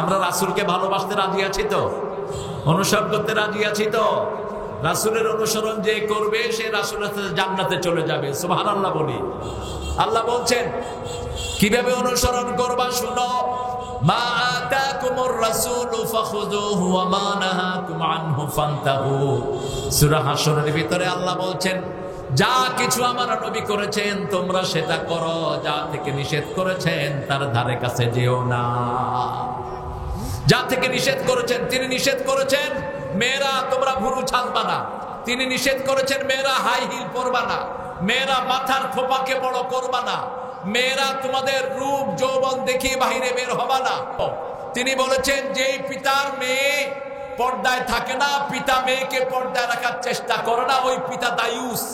আমরা রাসূলকে ভালোবাসতে রাজি আছি তো, অনুসরণ করতে রাজি আছি তো। রাসূলের অনুসরণ যে করবে সে রাসূলের সাথে জান্নাতে চলে যাবে। সুবহানাল্লাহ বলি। আল্লাহ বলছেন কিভাবে অনুসরণ করবা শুনো। মা আতাকুমুর রাসূলু ফাখুযুহু ওয়া মা নাহাকুম আনহু ফান্তাহু। সূরা হাশরের ভিতরে আল্লাহ বলছেন যা কিছু আমার নবী করেছেন তোমরা সেটা করো, যা থেকে নিষেধ করেছেন তার ধারে কাছে যেও না। যা থেকে নিষেধ করেছেন, তিনি নিষেধ করেছেন মেয়েরা তোমরা ভুরু ছাঁদবা না, তিনি নিষেধ করেছেন মেয়েরা হাই হিল পরবা না, মেয়েরা মাথার খোপাকে বড় করবা না, মেয়েরা তোমাদের রূপ যৌবন দেখিয়ে বাহিরে বের হবা না। তিনি বলেছেন যেই পিতার মেয়ে পর্দায় থাকে না, পিতা মেয়েকে পর্দায় রাখার চেষ্টা করে না, ওই পিতা দায়ুস।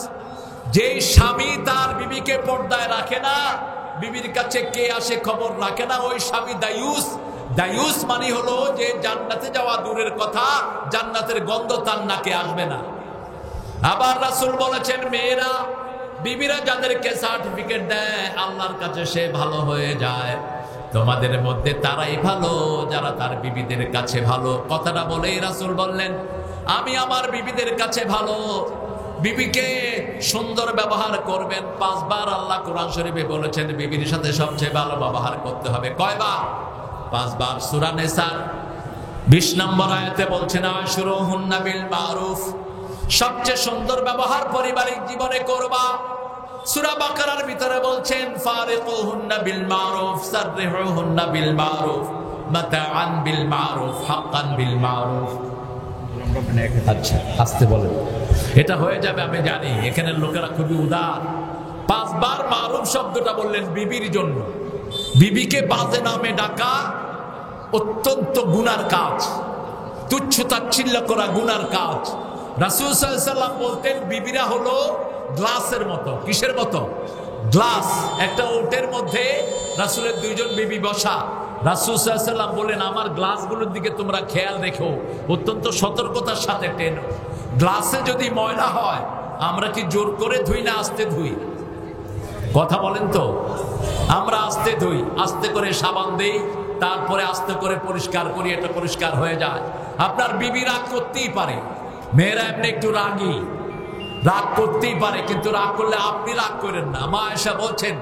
যেই স্বামী তার বিবিকে পর্দায় রাখে না, বিবির কাছে কে আসে খবর রাখে না, ওই স্বামী দায়ুস। দায়ুস মানে হলো যে জান্নাতে যাওয়া দূরের কথা, জান্নাতের গন্ধ তার নাকে আসবে না। আবার রাসূল বলেছেন মেয়েরা বিবিরা যাদেরকে সার্টিফিকেট দেয় আল্লাহর কাছে সে ভালো হয়ে যায়, তোমাদের মধ্যে তারাই ভালো যারা তার বিবিদের কাছে ভালো। কথাটা বলেই রাসূল বললেন আমি আমার বিবিদের কাছে ভালো। বিবিকে সুন্দর ব্যবহার করবেন। 5 বার আল্লাহ কোরআন শরীফে বলেছেন বিবির সাথে সবচেয়ে ভালো ব্যবহার করতে হবে। কয়বার? 5 বার। সূরা নিসা 20 নম্বর আয়াতে বলছেন আশরুহুন্না বিল মারুফ, সবচেয়ে সুন্দর ব্যবহার পারিবারিক জীবনে করবা। সূরা বাকারার ভিতরে বলছেন ফারিকুহুন্না বিল মারুফ সাররিহুহুন্না বিল মারুফ মাতাআন বিল মারুফ হাক্কান বিল মারুফ। আচ্ছা আস্তে বলেন, এটা হয়ে যাবে আমি জানি, এখানের লোকেরা খুবই উদার। 5 বার মারুফ শব্দটা বললেন বিবির জন্য। বিবিকে বাজে নামে ডাকা অত্যন্ত গুনার কাজ, তুচ্ছ তাচ্ছিল্য করা গুনার কাজ। রাসূল সাল্লাল্লাহু আলাইহি ওয়াসাল্লাম বলতেন বিবিরা হলো গ্লাসের মতো। কিসের মতো? গ্লাস। একটা ওটের মধ্যে রাসূলের 2 জন বিবি বসা। রাসূল সাল্লাল্লাহু আলাইহি ওয়াসাল্লাম বলেন আমার গ্লাসগুলোর দিকে তোমরা খেয়াল রেখো, অত্যন্ত সতর্কতার সাথে টেনো। গ্লাসে যদি ময়লা হয় আমরা কি জোর করে ধুই না আস্তে ধুই? কথা বলেন তো। আমরা আস্তে ধুই, আস্তে করে সাবান দেই, তারপরে আস্তে করে পরিষ্কার করি, এটা পরিষ্কার হয়ে যায়। আপনার বিবি রাগ করতেই পারে, মেয়েরা এমনি একটু রাগী, রাগ করতেই পারে, কিন্তু রাগ করলে আপনি রাগ করেন না। মা আয়েশা বলছেন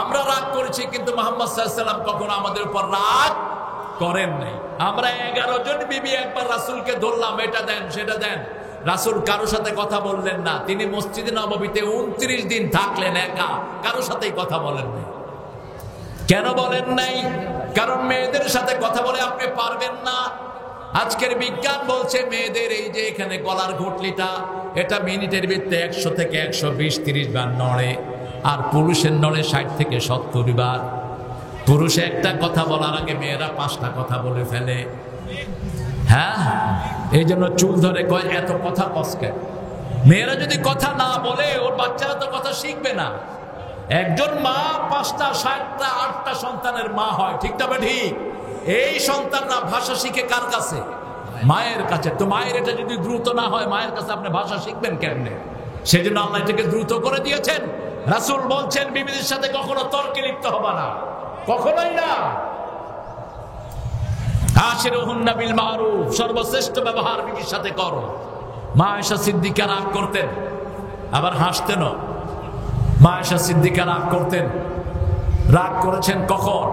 আমরা রাগ করেছি কিন্তু মুহাম্মদ সাল্লাল্লাহু আলাইহি ওয়াসাল্লাম কখনো আমাদের উপর রাগ করেন নাই। আমরা 11 জন বিবি একবার রাসূলকে ধরলাম, এটা দেন সেটা দেন, রাসূল কারোর সাথে কথা বললেন না। তিনি মসজিদে নববীতে 29 দিন থাকলেন একা, কারোর সাথেই কথা বলেন নাই। কেন বলেন নাই? কারণ মেয়েদের সাথে কথা বলে আপনি পারবেন না। আজকের বিজ্ঞান বলছে মেয়েদের এই যে এখানে গলার ঘটলিটা, এটা মিনিটের ভিতরে 100 থেকে 120-30 বার নড়ে, আর পুরুষের নড়ে 60 থেকে 70 বার। পুরুষে একটা কথা বলার আগে মেয়েরা 5টা কথা বলে ফেলে। হ্যাঁ, এই জন্য চুল ধরে কয় এত কথা কসকে। মেয়েরা যদি কথা না বলে ওর বাচ্চারা তো কথা শিখবে না। একজন মা 5টা 7টা 8টা সন্তানের মা হয়, ঠিক তবে ঠিক। এই সন্তানরা ভাষা শিখে কার কাছে? মায়ের কাছে। তো মায়ের এটা যদি দ্রুত না হয় মায়ের কাছে আপনি ভাষা শিখবেন কেমনে? সেজন্য আল্লাহ এটাকে দ্রুত করে দিয়েছেন। রাসূল বলছেন বিবিদের সাথে কখনো তর্কে লিপ্ত হবে না, কখনোই না। আশিরুহুন্না বিল মারুফ, সর্বশ্রেষ্ঠ ব্যবহার বিবির সাথে করো। মা আয়েশা সিদ্দিকা রাগ করতেন, আবার হাসতেন। মা আয়েশা সিদ্দিকা রাগ করতেন। রাগ করেছেন কখন?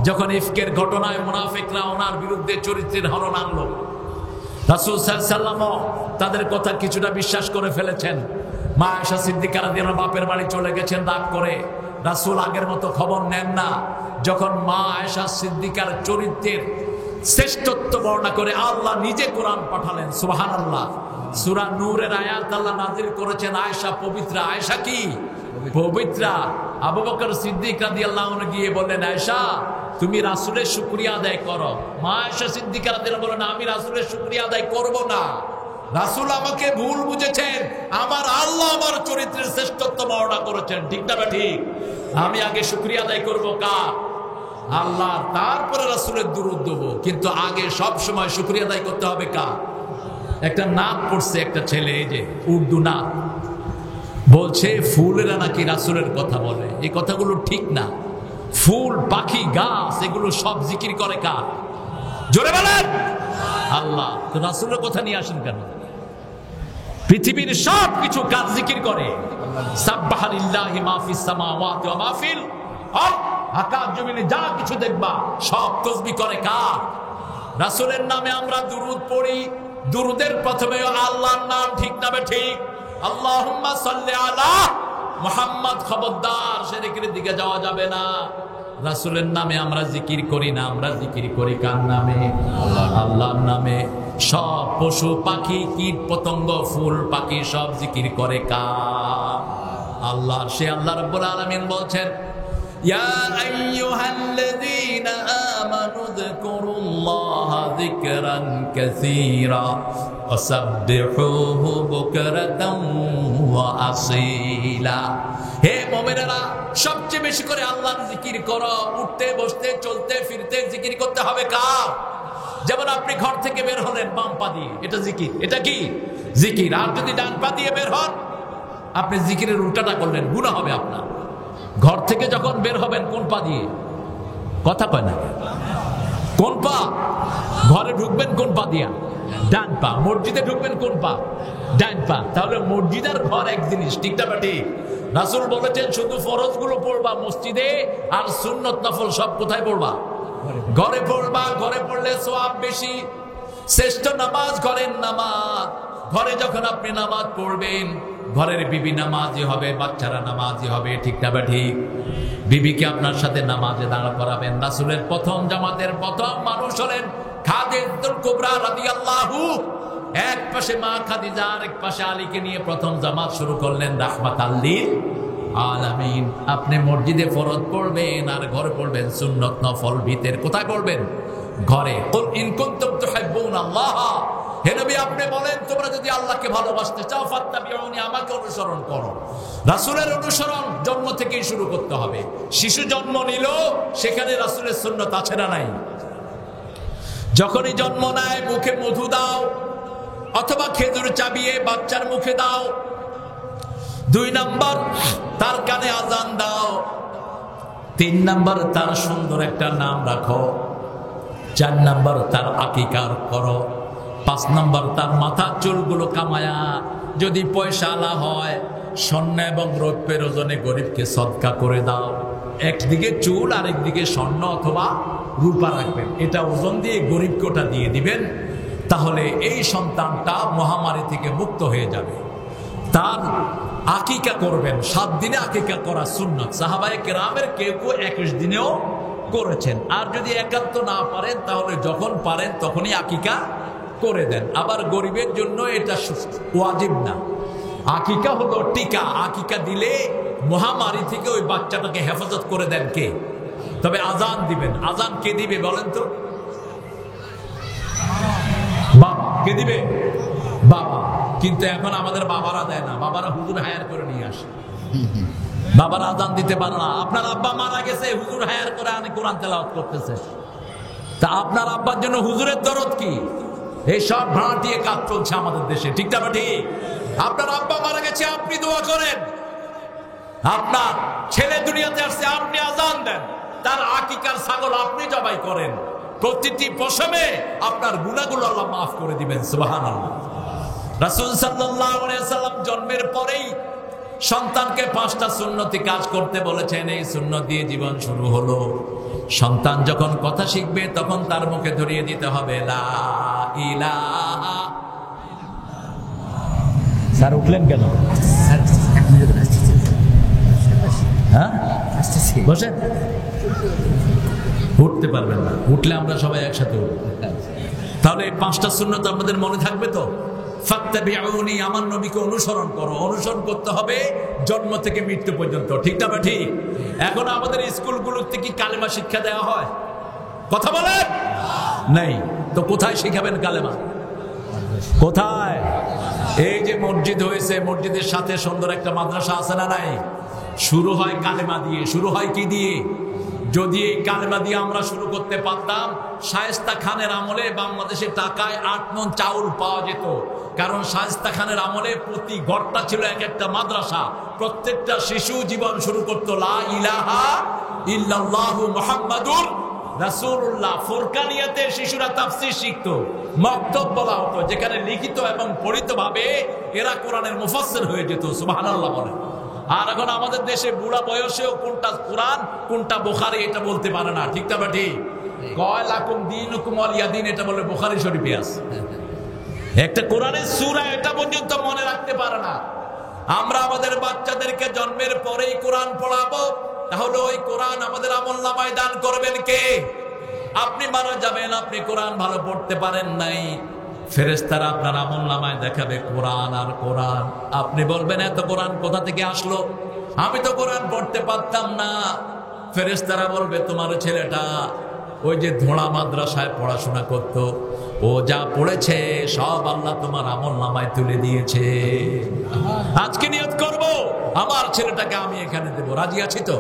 যখন ইফকের ঘটনায় মুনাফিকরা ওনার বিরুদ্ধে চরিত্রের হনন আনলো। রাসূল সাল্লাল্লাহু আলাইহি ওয়াসাল্লাম তাদের কথা কিছুটা বিশ্বাস করে ফেলেছেন। মা আয়েশা সিদ্দিকা রাদিয়াল্লাহু বাপের বাড়ি চলে গেছেন রাগ করে। রাসূল আগের মতো খবর নেন না। যখন মা আয়েশা সিদ্দিকার চরিত্রের শ্রেষ্ঠত্ব বর্ণনা করে আল্লাহ নিজে কোরআন পাঠালেন। সুবহানাল্লাহ। সূরা নূরের আয়াত আল্লাহ নাযিল করেছেন আয়েশা পবিত্রা। আয়েশা কি পবিত্রা? আবু বকর সিদ্দিক রাদিয়াল্লাহু আনহু গিয়ে বললেন আয়েশা তুমি রাসূলের শুকরিয়া আদায় করো। মা আয়েশা সিদ্দিকা রাদিয়াল্লাহু বলেন আমি রাসূলের শুকরিয়া আদায় করব না। রাসূল আমাকে ভুল বুঝেছেন, আমার আল্লাহ আমার চরিত্রের শ্রেষ্ঠত্ব বর্ণনা করেছেন, ঠিক না ঠিক? আমি আগে শুকরিয়া আদায় করব কার? আল্লাহ, তারপরে রাসূলের দুরূদ দেব। কিন্তু আগে সব সময় শুকরিয়া আদায় করতে হবে কার? একটা নাম পড়ছে একটা ছেলে, এই যে উর্দু নাম, বলছে ফুলেরা নাকি রাসূলের কথা বলে। এই কথাগুলো ঠিক না। ফুল, পাখি, গাছ এগুলো সব জিকির করে কার? জোরে বলেন আল্লাহ। তো রাসূলের কথা নিয়ে আসেন কেন? পৃথিবীর সব কিছু কার জিকির করে? সাব্বাহা লিল্লাহি মা ফিস সামাওয়াতি ওয়া মা ফিল আরদ। আকাশ জমিনে যা কিছু দেখবা সব তাসবিহ করে কার? রাসূলের নামে আমরা দুরূদ পড়ি। দুরূদের প্রথমে আল্লাহর নাম, ঠিক না ঠিক? আল্লাহুম্মা সাল্লি আলা মুহাম্মদ। খবরদার শিরকের দিকে যাওয়া যাবে না। রাসূলের নামে আমরা জিকির করি না, আমরা জিকির করি কার নামে? আল্লাহর নামে। সব পশু পাখি কীট পতঙ্গ ফুল পাখি সব জিকির করে কার? আল্লাহ। সে আল্লাহ রাব্বুল আলামিন বলছেন, ইয়া আইয়ুহাল্লাযীনা আমানু যকুরুল্লাহা যিকরান কাসীরা ওয়াসাব্বিহুহু বুকরাতান ওয়া আসীলা। হে মুমিনেরা, সবচেয়ে বেশি করে আল্লাহর জিকির করো। উঠতে বসতে চলতে ফিরতে জিকির করতে হবে কার? যেমন আপনি ঘর থেকে বের হলেন বাম পা দিয়ে, এটা জিকির। এটা কি জিকির? আর যদি ডান পা দিয়ে বের হন, আপনি জিকিরের উল্টাটা করলেন, গুনাহ হবে আপনার। ঘর থেকে যখন বের হবেন কোন পা দিয়ে? কথা কয় না। কোন পা? ঘরে ঢুকবেন কোন পা দিয়া? ডান পা। মসজিদে ঢুকবেন কোন পা? ডান পা। তাহলে মসজিদ আর ঘর এক জিনিস, ঠিক না ঠিক? রাসূল বলেছেন শুধু ফরজ গুলো পড়বা মসজিদে, আর সুন্নত নফল সব কোথায় পড়বা? ঘরে পড়বা। ঘরে পড়লে সওয়াব বেশি। শ্রেষ্ঠ নামাজ ঘরের নামাজ। ঘরে যখন আপনি নামাজ পড়বেন, ঘরের বিবি নামাজি হবে, বাচ্চারা নামাজি হবে, ঠিক না ঠিক? বিবিকে আপনার সাথে নামাজে দাঁড়া করাবেন। রাসূলের প্রথম জামাতের প্রথম মানুষ হলেন খাদিজাতুল কুবরা রাদিয়াল্লাহু। এক পাশে মা খাদিজা, আরেক পাশে আলীকে নিয়ে প্রথম জামাত শুরু করলেন রাহমাতাল লিল আলামিন। আপনি মসজিদে ফরজ পড়বেন আর ঘরে পড়বেন সুন্নত নফল। ভিতর কোথায় পড়বেন? ঘরে। কুল ইন কুনতুম তুহিব্বুনাল্লাহ। হে নবী, আপনি বলেন তোমরা যদি আল্লাহকে ভালোবাসতে চাও ফাত্তাবিউনি, আমাকে অনুসরণ করো। রাসূলের অনুসরণ জন্ম থেকেই শুরু করতে হবে। শিশু জন্ম নিল, সেখানে রাসূলের সুন্নাত আছে না নাই? যখনই জন্ম নেয় মুখে মধু দাও, অথবা খেজুর চাবিয়ে বাচ্চার মুখে দাও। 2 নাম্বার, তার কানে আজান দাও। 3 নাম্বার, তার সুন্দর একটা নাম রাখো। 4 নাম্বার, তার আকিকা করো। 5 নাম্বার, তার মাথার চুলগুলো কামায়া, যদি পয়সা আলা হয় স্বর্ণ এবং রৌপ্যের ওজনে গরিবকে সদকা করে দাও। একদিকে চুল, আরেকদিকে স্বর্ণ অথবা রূপা রাখবেন। এটা ওজন দিয়ে গরিবকে ওটা দিয়ে দিবেন। তাহলে এই সন্তানটা মহামারী থেকে মুক্ত হয়ে যাবে। তার আকিকা করবেন। 7 দিনে আকিকা করা সুন্নাত। সাহাবায়ে কেরামের কেউ কেউ 21 দিনেও করেছেন। আর যদি একান্ত না পারেন, তাহলে যখন পারেন তখনই আকিকা করে দেন। আবার গরিবের জন্য এটা ওয়াজিব না। আকিকা হলো টিকা। আকিকা দিলে মহামারী থেকে ওই বাচ্চাটাকে হেফাজত করে দেন কে? তবে আজান দিবেন। আজান কে দিবে বলেন তো? বাবা। কে দিবে? বাবা। কিন্তু এখন আমাদের বাবারা দেয় না, বাবারা হুজুর হায়ার করে নিয়ে আসে। বাবারা আজান দিতে পারে না। আপনার আব্বা মারা গেছে, হুজুর হায়ার করে আনি কোরআন তেলাওয়াত করতেছে। তা আপনার আব্বার জন্য হুজুরের দরদ কি? এই সব ভাড়াটিয়ে কাজ চলছে আমাদের দেশে, ঠিক না ঠিক? আপনার আব্বা মারা গেছে, আপনি দোয়া করেন। আপনার ছেলে দুনিয়াতে আসছে, আপনি আজান দেন। তার আকিকার ছাগল আপনি জবাই করেন। প্রতিটি পশমে আপনার গুনাহগুলো আল্লাহ মাফ করে দিবেন। সুবহানাল্লাহ। রাসূল সাল্লাল্লাহু আলাইহি ওয়াসাল্লাম জন্মের পরেই সন্তানকে 5টা সুন্নতি কাজ করতে বলেছেন। এই সুন্নত দিয়ে জীবন শুরু হলো। সন্তান যখন কথা শিখবে তখন তার মুখে ধরিয়ে দিতে হবে লা ইলাহা। স্যার উঠলেন কেন? হ্যাঁ, বসেন। উঠতে পারবেন না। উঠলে আমরা সবাই একসাথে উঠব। তাহলে এই 5টা সুন্নত আমাদের মনে থাকবে তো? ফাত্তাবিউনি, আমার নবীকে অনুসরণ করো। অনুসরণ করতে হবে জন্ম থেকে মৃত্যু পর্যন্ত, ঠিক না ঠিক? এখন আমাদের স্কুলগুলোতে কি কালেমা শিক্ষা দেওয়া হয়? কথা বলেন। নেই তো কোথায় শিখাবেন কালেমা? কোথায়? এই যে মসজিদ হয়েছে, মসজিদের সাথে সুন্দর একটা মাদ্রাসা আছে না নাই? শুরু হয় কালেমা দিয়ে। শুরু হয় কি দিয়ে? যদি এই কালেমা দিয়ে আমরা শুরু করতে পারতাম, শায়েস্তা খানের আমলে বাংলাদেশে টাকায় 8 মণ চাউল পাওয়া যেত। কারণ শায়েস্তা খানের আমলে প্রতি ঘরটা ছিল এক একটা মাদ্রাসা। প্রত্যেকটা শিশু জীবন শুরু করতো লা ইলাহা ইল্লাল্লাহু মুহাম্মাদুর রাসূলুল্লাহ ফুরকানিয়াতে শিশুরা তাফসীর শিখতো, মক্তব বলা হতো, যেখানে লিখিত এবং পড়িত ভাবে এরা কোরআনের মুফাসসির হয়ে যেত। সুবহানাল্লাহ বলে। আর এখন আমাদের দেশে বুড়া বয়সেও কোনটা কোরআন কোনটা বুখারী এটা বলতে পারে না। ঠিক না ঠিক? কয় লাকুম দীনুকুম ওয়ালিয়া দীন এটা বলে বুখারী শরীফে আছে। একটা কোরআনের সূরা এটা পর্যন্ত মনে রাখতে পারে না। আমরা আমাদের বাচ্চাদেরকে জন্মের পরেই কোরআন পড়াবো, তাহলে ওই কোরআন আমাদের আমলনামায় দান করবেন কে? আপনি মারা যাবেন, আপনি কোরআন ভালো পড়তে পারেন নাই, ফেরেশতারা আপনার আমলনামায় দেখাবে কোরআন আর কোরআন। আপনি বলবেন এত কোরআন কোথা থেকে আসলো, আমি তো কোরআন পড়তে পারতাম না। ফেরেশতারা বলবে তোমার ছেলেটা ওই যে ধোঁড়া মাদ্রাসায় পড়াশোনা করত, ও যা পড়েছে সব আল্লাহ তোমার আমলনামায় তুলে দিয়েছে। আজকে নিয়ত করব আমার ছেলেটাকে আমি এখানে দেব, রাজি আছি তো?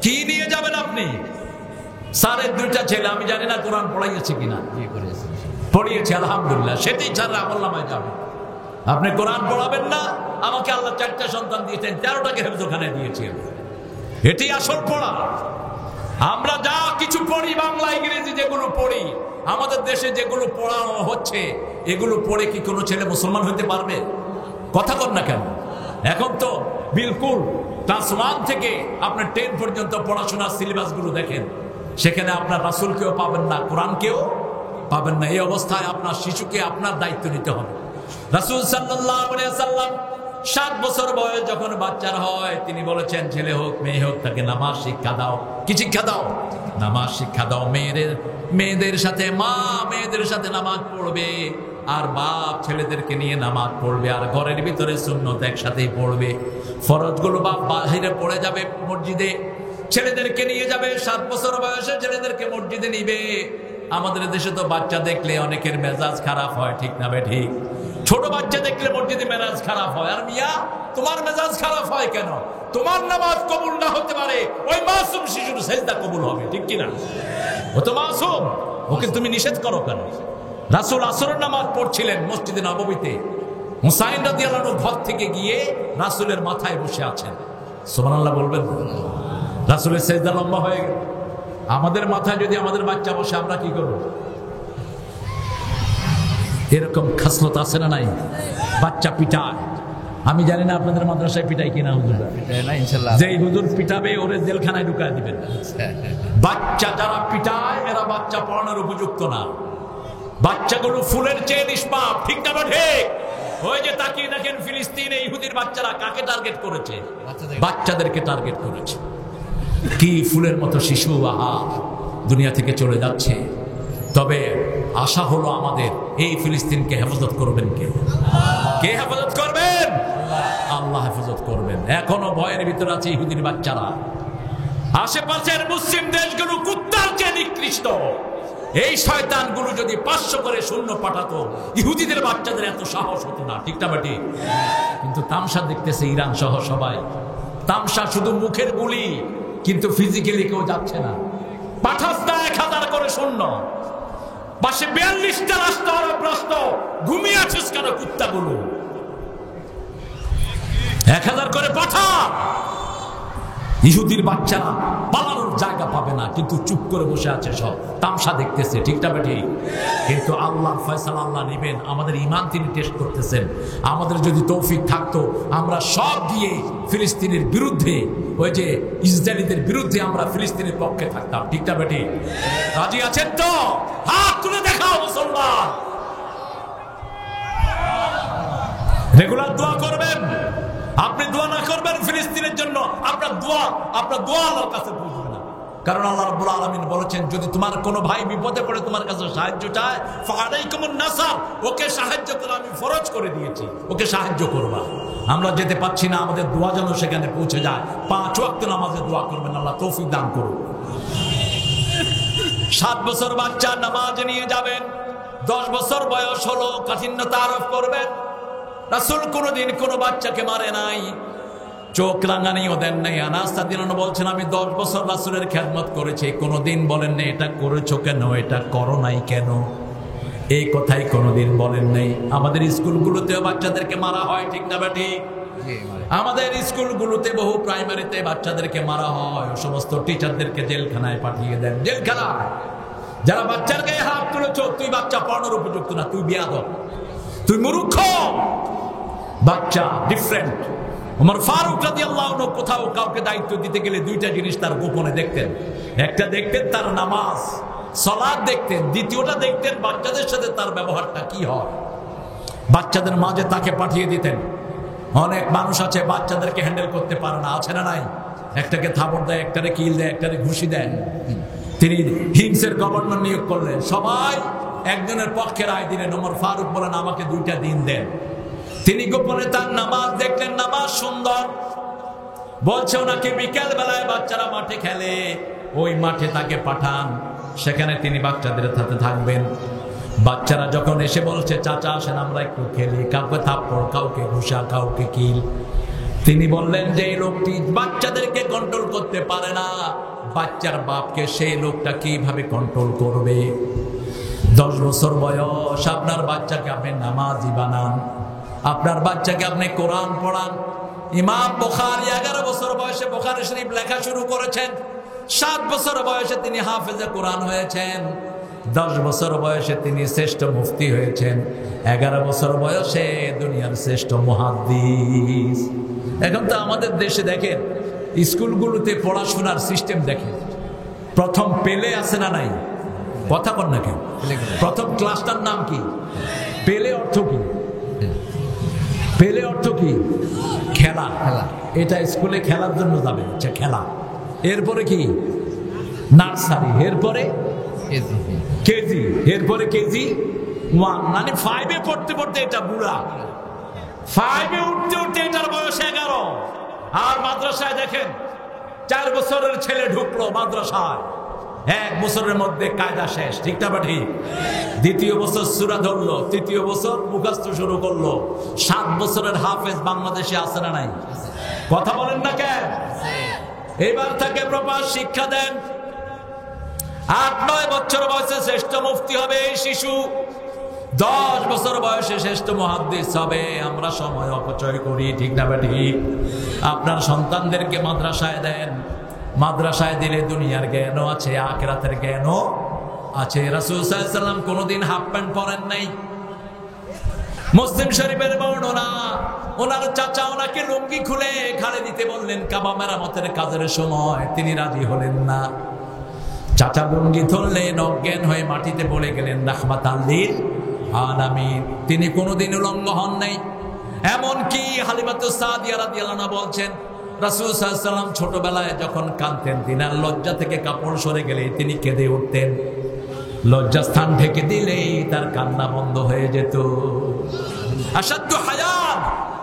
কি নিয়ে যাবেন আপনি? স্যারের দুইটা ছেলে, আমি জানি না কোরআন পড়াইয়েছে কিনা, পড়িয়েছে আলহামদুলিল্লাহ, সেটাই ছাড়া আমলনামায় যাবে। আপনি কোরআন পড়াবেন না, আমাকে আল্লাহ 4টা সন্তান দিয়েছেন, 13টাকে হেফজখানায় দিয়েছেন, এটি আসল পড়া। আমরা যা কিছু পড়ি, বাংলা ইংরেজি যেগুলো পড়ি, আমাদের দেশে যেগুলো পড়ানো হচ্ছে, এগুলো পড়ে কি কোনো ছেলে মুসলমান হতে পারবে? কথা কর না কেন? এখন তো বিলকুল ক্লাস 1 থেকে আপনার 10 পর্যন্ত পড়াশোনার সিলেবাসগুলো দেখেন, সেখানে আপনার রাসূলকেও পাবেন না, কোরআনকেও পাবেন না। এই অবস্থায় আপনার শিশুকে আপনার দায়িত্ব নিতে হবে। রাসূল সাল্লাল্লাহু আলাইহি ওয়াসাল্লাম 7 বছর বয়স যখন বাচ্চার হয়, তিনি বলেছেন ছেলে হোক মেয়ে হোক তাকে নামাজ শিক্ষা দাও। কি শিক্ষা দাও? নামাজ শিক্ষা দাও। মেয়েদের সাথে মা মেয়েদের সাথে নামাজ পড়বে, আর বাপ ছেলেদেরকে নিয়ে নামাজ পড়বে, আর ঘরের ভিতরে সুন্নত একসাথেই পড়বে। ফরজগুলো বাপ বাহিরে পড়ে যাবে মসজিদে, ছেলেদেরকে নিয়ে যাবে। 7 বছর বয়সে ছেলেদেরকে মসজিদে নিবে। আমাদের দেশে তো বাচ্চা দেখলে অনেকের মেজাজ খারাপ হয়, ঠিক না বে ঠিক? ছোট বাচ্চা দেখলে মসজিদে মেজাজ খারাপ হয়। আর মিয়া তোমার মেজাজ খারাপ হয় কেন? তোমার নামাজ কবুল না হতে পারে, ওই মাসুম শিশুর সেজদা কবুল হবে, ঠিক কিনা? ও তো মাসুম, ওকে তুমি নিষেধ করো কেন? রাসূল আসরের নামাজ পড়ছিলেন মসজিদে নববীতে, হুসাইন রাদিয়াল্লাহু আনহু ঘর থেকে গিয়ে রাসূলের মাথায় বসে আছেন। সুবহানাল্লাহ বলবেন? রাসূলের সেজদা লম্বা হয়ে গেল। আমাদের মাথায় যদি আমাদের বাচ্চা বসে, আমরা কি করব? এরকম খাসলত আছে না নাই? বাচ্চা পিটায়। আমি জানি না আপনাদের মাদ্রাসায় পিটাই কিনা হুজুর? যেই হুজুর পিটাবে ওরে জেলখানায় ঢুকায় দিবেন। বাচ্চা যারা পিটায় এরা বাচ্চা পড়ানোর উপযুক্ত না। বাচ্চাগুলো ফুলের চেয়ে নিষ্পাপ, ঠিক না ঠিক? ওই যে তাকিয়ে দেখেন ফিলিস্তিনে ইহুদির বাচ্চারা কাকে টার্গেট করেছে? বাচ্চাদেরকে টার্গেট করেছে। কি ফুলের মতো শিশু আহা দুনিয়া থেকে চলে যাচ্ছে। তবে আশা হলো আমাদের এই ফিলিস্তিনকে হেফাজত করবেন কে? কে হেফাজত করবেন? আল্লাহ হেফাজত করবেন। এখনো ভয়ের ভিতরে আছে ইহুদির বাচ্চারা। আশেপাশের মুসলিম দেশগুলো কুত্তার চেয়ে নিকৃষ্ট। এই শয়তানগুলো যদি 500 করে সৈন্য পাঠাতো, ইহুদিদের বাচ্চাদের এত সাহস হতো না, ঠিক না বেটি? কিন্তু তামসা দেখতেছে ইরান সহ সবাই। তামসা শুধু মুখের গুলি, কিন্তু ফিজিক্যালি কেউ যাচ্ছে না। পাঠাস্তা 1000 করে সৈন্য, পাশে 42টা রাষ্ট্র আরব রাষ্ট্র, ঘুমিয়ে আছিস কেন কুত্তাগুলো? 1000 করে পাঠা। ইহুদির বাচ্চারা পালানোর জায়গা পাবে না, কিন্তু চুপ করে বসে আছে, সব তামসা দেখতেছে, ঠিক না বেটি? কিন্তু আল্লাহর ফয়সালা আল্লাহ নেবেন। আমাদের ঈমান তিনি টেস্ট করতেছেন। আমাদের যদি তৌফিক থাকতো আমরা সব গিয়ে ফিলিস্তিনের বিরুদ্ধে, ওই যে ইসরায়েলিদের বিরুদ্ধে আমরা ফিলিস্তিনের পক্ষে থাকতাম, ঠিক না বেটি? রাজি আছেন তো? হাত তুলে দেখাও মুসলমান। রেগুলার দোয়া করবেন। আপনি দোয়া না করবেন ফিলিস্তিনের জন্য, আপনার দোয়া আল্লাহর কাছে পৌঁছবে না। কারণ আল্লাহ রাব্বুল আলামিন বলেছেন, যদি তোমার কোনো ভাই বিপদে পড়ে তোমার কাছে সাহায্য চায়, ফাআলাইকুমুন নাসার, ওকে সাহায্য করা আমি ফরজ করে দিয়েছি, ওকে সাহায্য করবা। আমরা যেতে পাচ্ছি না, আমাদের দোয়া যেন সেখানে পৌঁছে যায়। 5 ওয়াক্ত নামাজে দোয়া করবেন, আল্লাহ তৌফিক দান করুন। 7 বছর বাচ্চা নামাজে নিয়ে যাবেন। 10 বছর বয়স হলো কাঠিন্যতা আরোপ করবেন। রাসূল কোনদিন কোনো বাচ্চাকে মারে নাই, চোখ রাঙানিও দেন নাই। আনাস রাদিয়াল্লাহু আনহু বলছেন, আমি 10 বছর রাসূলের খেদমত করেছি, কোনদিন বলেন না এটা করেছো কেন, এটা করো নাই কেন, এই কথাই কোনদিন বলেন নাই। আমাদের স্কুলগুলোতেও বাচ্চাদেরকে মারা হয়, ঠিক না বেটি? আমাদের স্কুলগুলোতে বহু প্রাইমারিতে বাচ্চাদেরকে মারা হয়, সমস্ত টিচারদেরকে জেলখানায় পাঠিয়ে দেন। জেলখানায় যারা বাচ্চার গায়ে হাত তুলেছ, তুই বাচ্চা পড়ানোর উপযুক্ত না, তুই বিয়াদব, তুই মূর্খ। বাচ্চা ডিফারেন্ট। ওমর ফারুক রাদিয়াল্লাহু আনহু কোথাও কাউকে দায়িত্ব দিতে গেলে দুইটা জিনিস তার গোপনে দেখতেন। একটা দেখতেন তার নামাজ সালাত দেখতেন, দ্বিতীয়টা দেখতেন বাচ্চাদের সাথে তার ব্যবহারটা কি হয়। বাচ্চাদের মাঝে তাকে পাঠিয়ে দিতেন। অনেক মানুষ আছে বাচ্চাদেরকে হ্যান্ডেল করতে পারে না, আছে না নাই? একটাকে থাপড় দেয়, একটারে কিল দেয়, একটারে ঘুষি দেয়। তিনি হিমসের গভর্নর নিয়োগ করলেন, সবাই একজনের পক্ষে রায় দিলেন। ওমর ফারুক বলেন আমাকে 2টা দিন দেন। তিনি গোপনে তার নামাজ দেখলেন, নামাজ সুন্দর। বলছে ওনাকে বিকেল বেলায় বাচ্চারা মাঠে খেলে, ওই মাঠে তাকে পাঠান, সেখানে তিনি বাচ্চাদের সাথে থাকবেন। বাচ্চারা যখন এসে বলছে চাচা আসেন আমরা একটু খেলি, কাউকে থাপ্পড়, কাউকে ঘুষা, কাউকে কিল, তিনি বললেন যে এই লোকটি বাচ্চাদেরকে কন্ট্রোল করতে পারে না, বাচ্চার বাপকে সেই লোকটা কিভাবে কন্ট্রোল করবে? 10 বছর বয়স আপনার বাচ্চাকে আপনি নামাজি বানান, আপনার বাচ্চাকে আপনি কোরআন পড়ান। ইমাম বুখারী 11 বছর বয়সে বুখারী শরীফ লেখা শুরু করেছেন। 7 বছর বয়সে তিনি হাফেজে কোরআন হয়েছেন। 10 বছর বয়সে তিনি শ্রেষ্ঠ মুফতি হয়েছেন। 11 বছর বয়সে দুনিয়ার শ্রেষ্ঠ মুহাদ্দিস। এখন তো আমাদের দেশে দেখেন স্কুলগুলোতে পড়াশোনার সিস্টেম দেখেন, প্রথম পেলে আছে না নাই? কথা কর না কেন? প্রথম ক্লাসটার নাম কি? পেলে অর্থ কি? পেলে অর্থ কি? খেলা। এটা স্কুলে খেলার জন্য যাবে, আচ্ছা খেলা। এরপরে কি? নার্সারি, এরপরে কেজি, এরপরে কেজি 1, মানে 5-এ পড়তে পড়তে এটা বুড়া, 5-এ উঠতে উঠতে এটার বয়স 11। আর মাদ্রাসায় দেখেন 4 বছরের ছেলে ঢুকলো মাদ্রাসায়, 1 বছরের মধ্যে কায়দা শেষ, ঠিক না বা ঠিক? 2য় বছর সূরা ধরলো, 3য় বছর মুখস্থ শুরু করলো। 7 বছরের হাফেজ বাংলাদেশে আছে না নাই? কথা বলেন না কেন? এবার তাকে প্রপার শিক্ষা দেন। 8-9 বছর বয়সে শ্রেষ্ঠ মুফতি হবে এই শিশু, 10 বছর বয়সে শ্রেষ্ঠ মুহাদ্দিস হবে। আমরা সময় অপচয় করি, ঠিক না ঠিক? আপনার সন্তানদেরকে মাদ্রাসায় দেন, মাদ্রাসায় দিলে দুনিয়ার জ্ঞানও আছে, আখিরাতের জ্ঞানও আছে। রাসূল সাল্লাল্লাহু আলাইহি ওয়াসাল্লাম কোনোদিন হাফ প্যান্ট পরেন নাই। মুসলিম শরীফের বর্ণনা, ওনার চাচা ওনাকে লুঙ্গি খুলে ঘাড়ে দিতে বললেন কাবা মেরামতের কাজের সময়, তিনি রাজি হলেন না। চাচা লুঙ্গি ধরলেন, অজ্ঞান হয়ে মাটিতে পড়ে গেলেন, রাহমাতাল লিল আলামিন। তিনি কোনোদিন উলঙ্গ হন নাই। এমনকি হালিমাতুস সাদিয়া রাদিয়াল্লাহু আনহা বলছেন রাসূল সাল্লাল্লাহু আলাইহি ওয়াসাল্লাম ছোটবেলায় যখন কাঁদতেন, তিনার লজ্জা থেকে কাপড় সরে গেলে তিনি কেঁদে উঠতেন, লজ্জাস্থান ঢেকে দিলেই তার কান্না বন্ধ হয়ে যেত। আসাদ্দু হায়াত,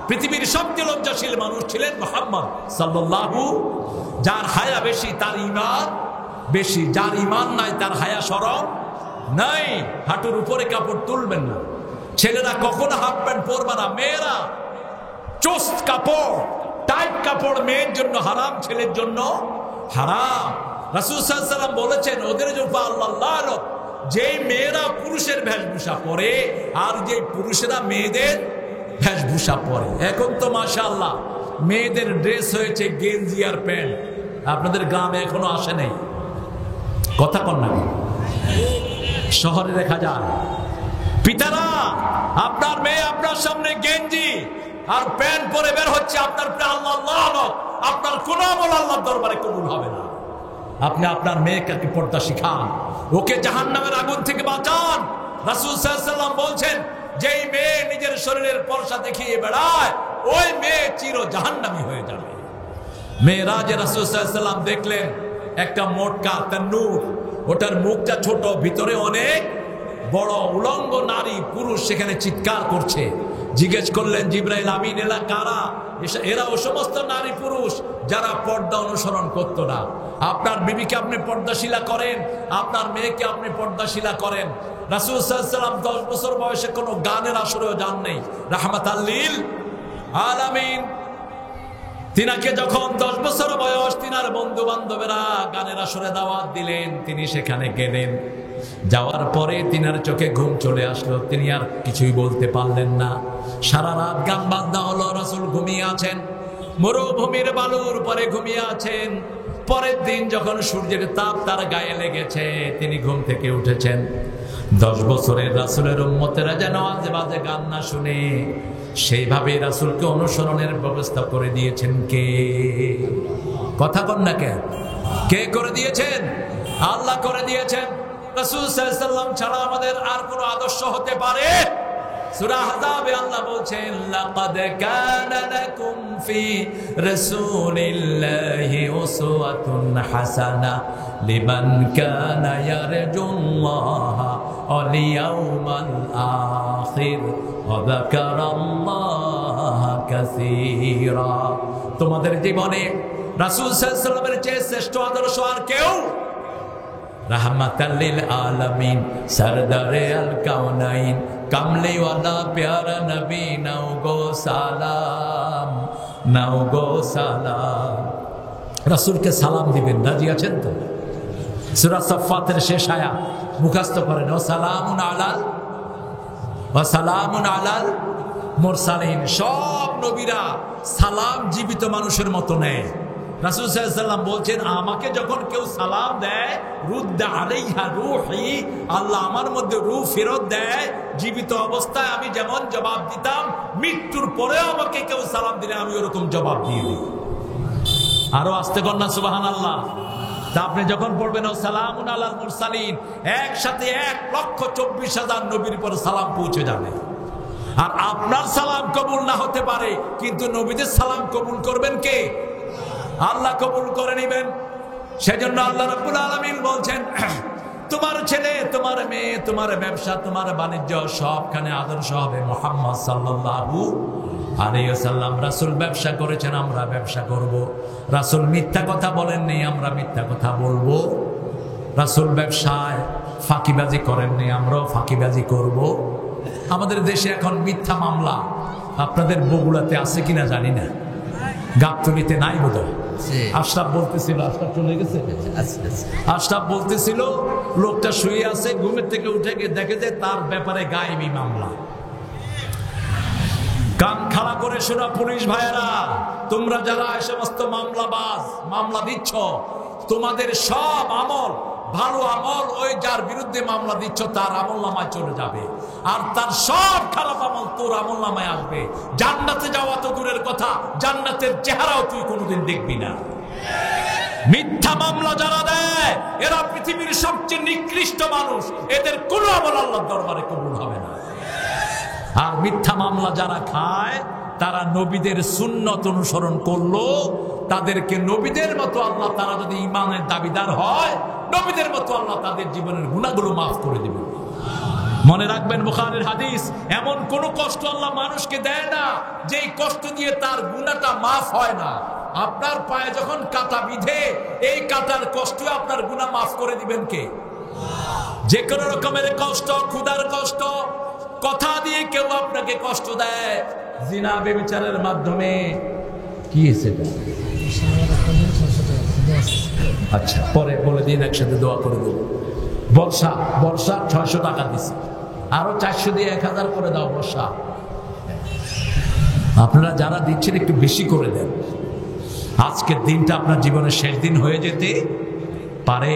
পৃথিবীর সবচেয়ে লজ্জাশীল মানুষ ছিলেন মুহাম্মদ সাল্লাল্লাহু। যার হায়া বেশি তার ঈমান বেশি, যার ঈমান নাই তার হায়া শরম নাই। হাঁটুর উপরে কাপড় তুলবেন না, ছেলেরা কখনো হাফ প্যান্ট পরবে না, মেয়েরা চোস্ত কাপড়, টাইট কাপড় মেয়ের জন্য হারাম, ছেলের জন্য হারাম। রাসূল সাল্লাল্লাহু আলাইহি ওয়াসাল্লাম বলেছেন ওদের জন্য আল্লাহ লানত, যে মেয়েরা পুরুষের বেশভূষা পরে আর যে পুরুষেরা মেয়েদের বেশভূষা পরে। এখন তো মাশাআল্লাহ মেয়েদের ড্রেস হয়েছে গেঞ্জি আর প্যান্ট। আপনাদের গ্রামে এখনো আসে নাই? কথা কন না, শহরে দেখা যায়। পিতারা, আপনার মেয়ে আপনার সামনে গেঞ্জি আর প্যান্ট পরে বের হচ্ছে, আপনার আল্লাহ লানত, আপনার কোন আমল আল্লাহর দরবারে কবুল হবে না। আপনি আপনার মেয়েকে পর্দা শিখান, ওকে জাহান্নামের আগুন থেকে বাঁচান। রাসূল সাল্লাল্লাহু আলাইহি ওয়াসাল্লাম বলছেন যেই মেয়ে নিজের শরীরের পরশা দেখিয়ে বেড়ায়, ওই মেয়ে চির জাহান্নামী হয়ে যাবে। মেয়েরাজে রাসূল সাল্লাল্লাহু আলাইহি ওয়াসাল্লাম দেখলেন একটা মোটকা তান্নুর, ওটার মুখটা ছোট, ভিতরে অনেক বড়। উলঙ্গ নারী পুরুষ সেখানে চিৎকার করছে। জিজ্ঞেস করলেন জিবরাইল আমিন, এরা কারা? এরা ও সমস্ত নারী পুরুষ যারা পর্দা অনুসরণ করতো না। আপনার বিবিকে আপনি পর্দাশীলা করেন, আপনার মেয়েকে আপনি পর্দাশীলা করেন। রাসূল সাল্লাল্লাহু আলাইহি ওয়াসাল্লাম 10 বছর বয়সে কোনো গানের আসরেও যান নাই, রাহমাতাল লিল আলামিন। তিনাকে যখন 10 বছর বয়স, তিনার বন্ধু বান্ধবেরা গানের আসরে দাওয়াত দিলেন, তিনি সেখানে গেলেন। যাওয়ার পরে তিনার চোখে ঘুম চলে আসলো, তিনি আর কিছুই বলতে পারলেন না। সারা রাত গান বাজনা হলো, রাসূল ঘুমিয়ে আছেন, মরুভূমির বালুর পরে ঘুমিয়ে আছেন। পরের দিন যখন সূর্যের তাপ তার গায়ে লেগেছে, তিনি ঘুম থেকে উঠেছেন। 10 বছরের রাসূলের উম্মতেরা যেন আজে বাজে গান না শুনে সেইভাবে রাসূলকে অনুসরণের ব্যবস্থা করে দিয়েছেন কে? কথা কন না কেন? কে করে দিয়েছেন? আল্লাহ করে দিয়েছেন। রাসূল সাল্লাল্লাহু আলাইহি ওয়াসাল্লাম ছাড়া আমাদের আর কোনো আদর্শ হতে পারে? সূরা আহজাবে আল্লাহ বলছেন, লাকাদ কানা লাকুম ফি রাসূলিল্লাহি উসওয়াতুন হাসানা লিমান কানা ইয়ারজুল্লাহা ওয়াল ইয়াউমাল আখির ওয়া যাকারাল্লাহা কাসীরা। তোমাদের জীবনে রাসূল সাল্লাল্লাহু আলাইহি ওয়াসাল্লামের চেয়ে শ্রেষ্ঠ আদর্শ আর কেউ? रहमतल लिल आलमीन सरदारे अल काउनाइन कमले वाला प्यारा नबी नाओ गो सालाम, नाओ गो सालाम। रसूल के सालाम दिबेन, राजी आছেন তো? সূরা সাফফাতের শেষ আয়াত মুখস্থ করেন, ও সালামুন আলাল মুরসালিন। সব নবীরা সালাম জীবিত মানুষের মতো নেয়। রাসূল সাল্লাল্লাহু আলাইহি ওয়াসাল্লাম বলছেন, আমাকে যখন কেউ সালাম দেয়, রুদ্দা আলাইহা রূহি, আল্লাহ আমার মধ্যে রূহ ফেরত দেয়। জীবিত অবস্থায় আমি যেমন জবাব দিতাম, মৃত্যুর পরেও আমাকে কেউ সালাম দিলে আমি ওরকম জবাব দিয়ে দিই। আরো আস্তে কর না সুবহানাল্লাহ। তা আপনি যখন পড়বেন ও সালামুন আলাল মুরসালিন, একসাথে 1,24,000 নবীর পর সালাম পৌঁছে যাবে। আর আপনার সালাম কবুল না হতে পারে, কিন্তু নবীদের সালাম কবুল করবেন কে? আল্লাহ কবুল করে নেবেন। সেজন্য আল্লাহ রাব্বুল আলামিন বলছেন, তোমার ছেলে, তোমার মেয়ে, তোমার ব্যবসা, তোমার বাণিজ্য সবখানে আদর্শ হবে মুহাম্মদ সাল্লাল্লাহু আলাইহি ওয়াসাল্লাম। রাসূল ব্যবসা করেছেন, আমরা ব্যবসা করব। রাসূল মিথ্যা কথা বলেননি, আমরা মিথ্যা কথা বলবো। রাসূল ব্যবসায় ফাঁকিবাজি করেননি, আমরাও ফাঁকিবাজি করব। আমাদের দেশে এখন মিথ্যা মামলা, আপনাদের বগুড়াতে আছে কিনা জানি না, গাবতলীতে নাই বোধহয়। আশরাফ বলতেছিল, আশরাফ চলে গেছে, আশরাফ বলতেছিল লোকটা শুয়ে আছে, ঘুমের থেকে উঠে গিয়ে দেখে যে তার ব্যাপারে গায়েবী মামলা। কান খাড়া করে শোনা পুলিশ ভাইয়েরা, তোমরা যারা এই সমস্ত মামলাবাজ মামলা দিচ্ছ, তোমাদের সব আমল, ভালো আমল ওই যার বিরুদ্ধে মামলা দিচ্ছ তার আমল নামায় চলে যাবে, আর তার সব খারাপ আমল তোর আমল নামায় আসবে। জান্নাতে যাওয়া তো দূরের কথা, জান্নাতের চেহারাও তুই কোনোদিন দেখবি না। মিথ্যা মামলা যারা দেয়, এরা পৃথিবীর সবচেয়ে নিকৃষ্ট মানুষ, এদের কোনো আমল আল্লাহর দরবারে কবুল হবে না। আর মিথ্যা মামলা যারা খায়, তারা নবীদের সুন্নত অনুসরণ করলো, তাদেরকে নবীদের মতো আল্লাহ, তারা যদি ঈমানের দাবিদার হয়, নবীদের মতো আল্লাহ তাদের জীবনের গুনাহগুলো মাফ করে দিবেন। মনে রাখবেন, বুখারীর হাদিস, এমন কোন কষ্ট আল্লাহ মানুষকে দেয় না যেই কষ্ট দিয়ে তার গুনাহটা মাফ হয় না। আপনার পায়ে যখন কাঁটা বিঁধে, এই কাঁটার কষ্ট আপনার গুনাহ মাফ করে দিবেন কে? যে কোনো রকমের কষ্ট, ক্ষুধার কষ্ট, কথা দিয়ে কেউ আপনাকে কষ্ট দেয়, জিনা ব্যভিচারের মাধ্যমে, কি হয়েছে? আচ্ছা, পরে বলে দিন, একসাথে দোয়া করে দেবো। বর্ষা 600 টাকা দিচ্ছে, আরো 400 দিয়ে 1000 করে দাও বর্ষা। আপনারা যারা দিচ্ছেন একটু বেশি করে দেন। আজকের দিনটা আপনার জীবনের শেষ দিন হয়ে যেতে পারে।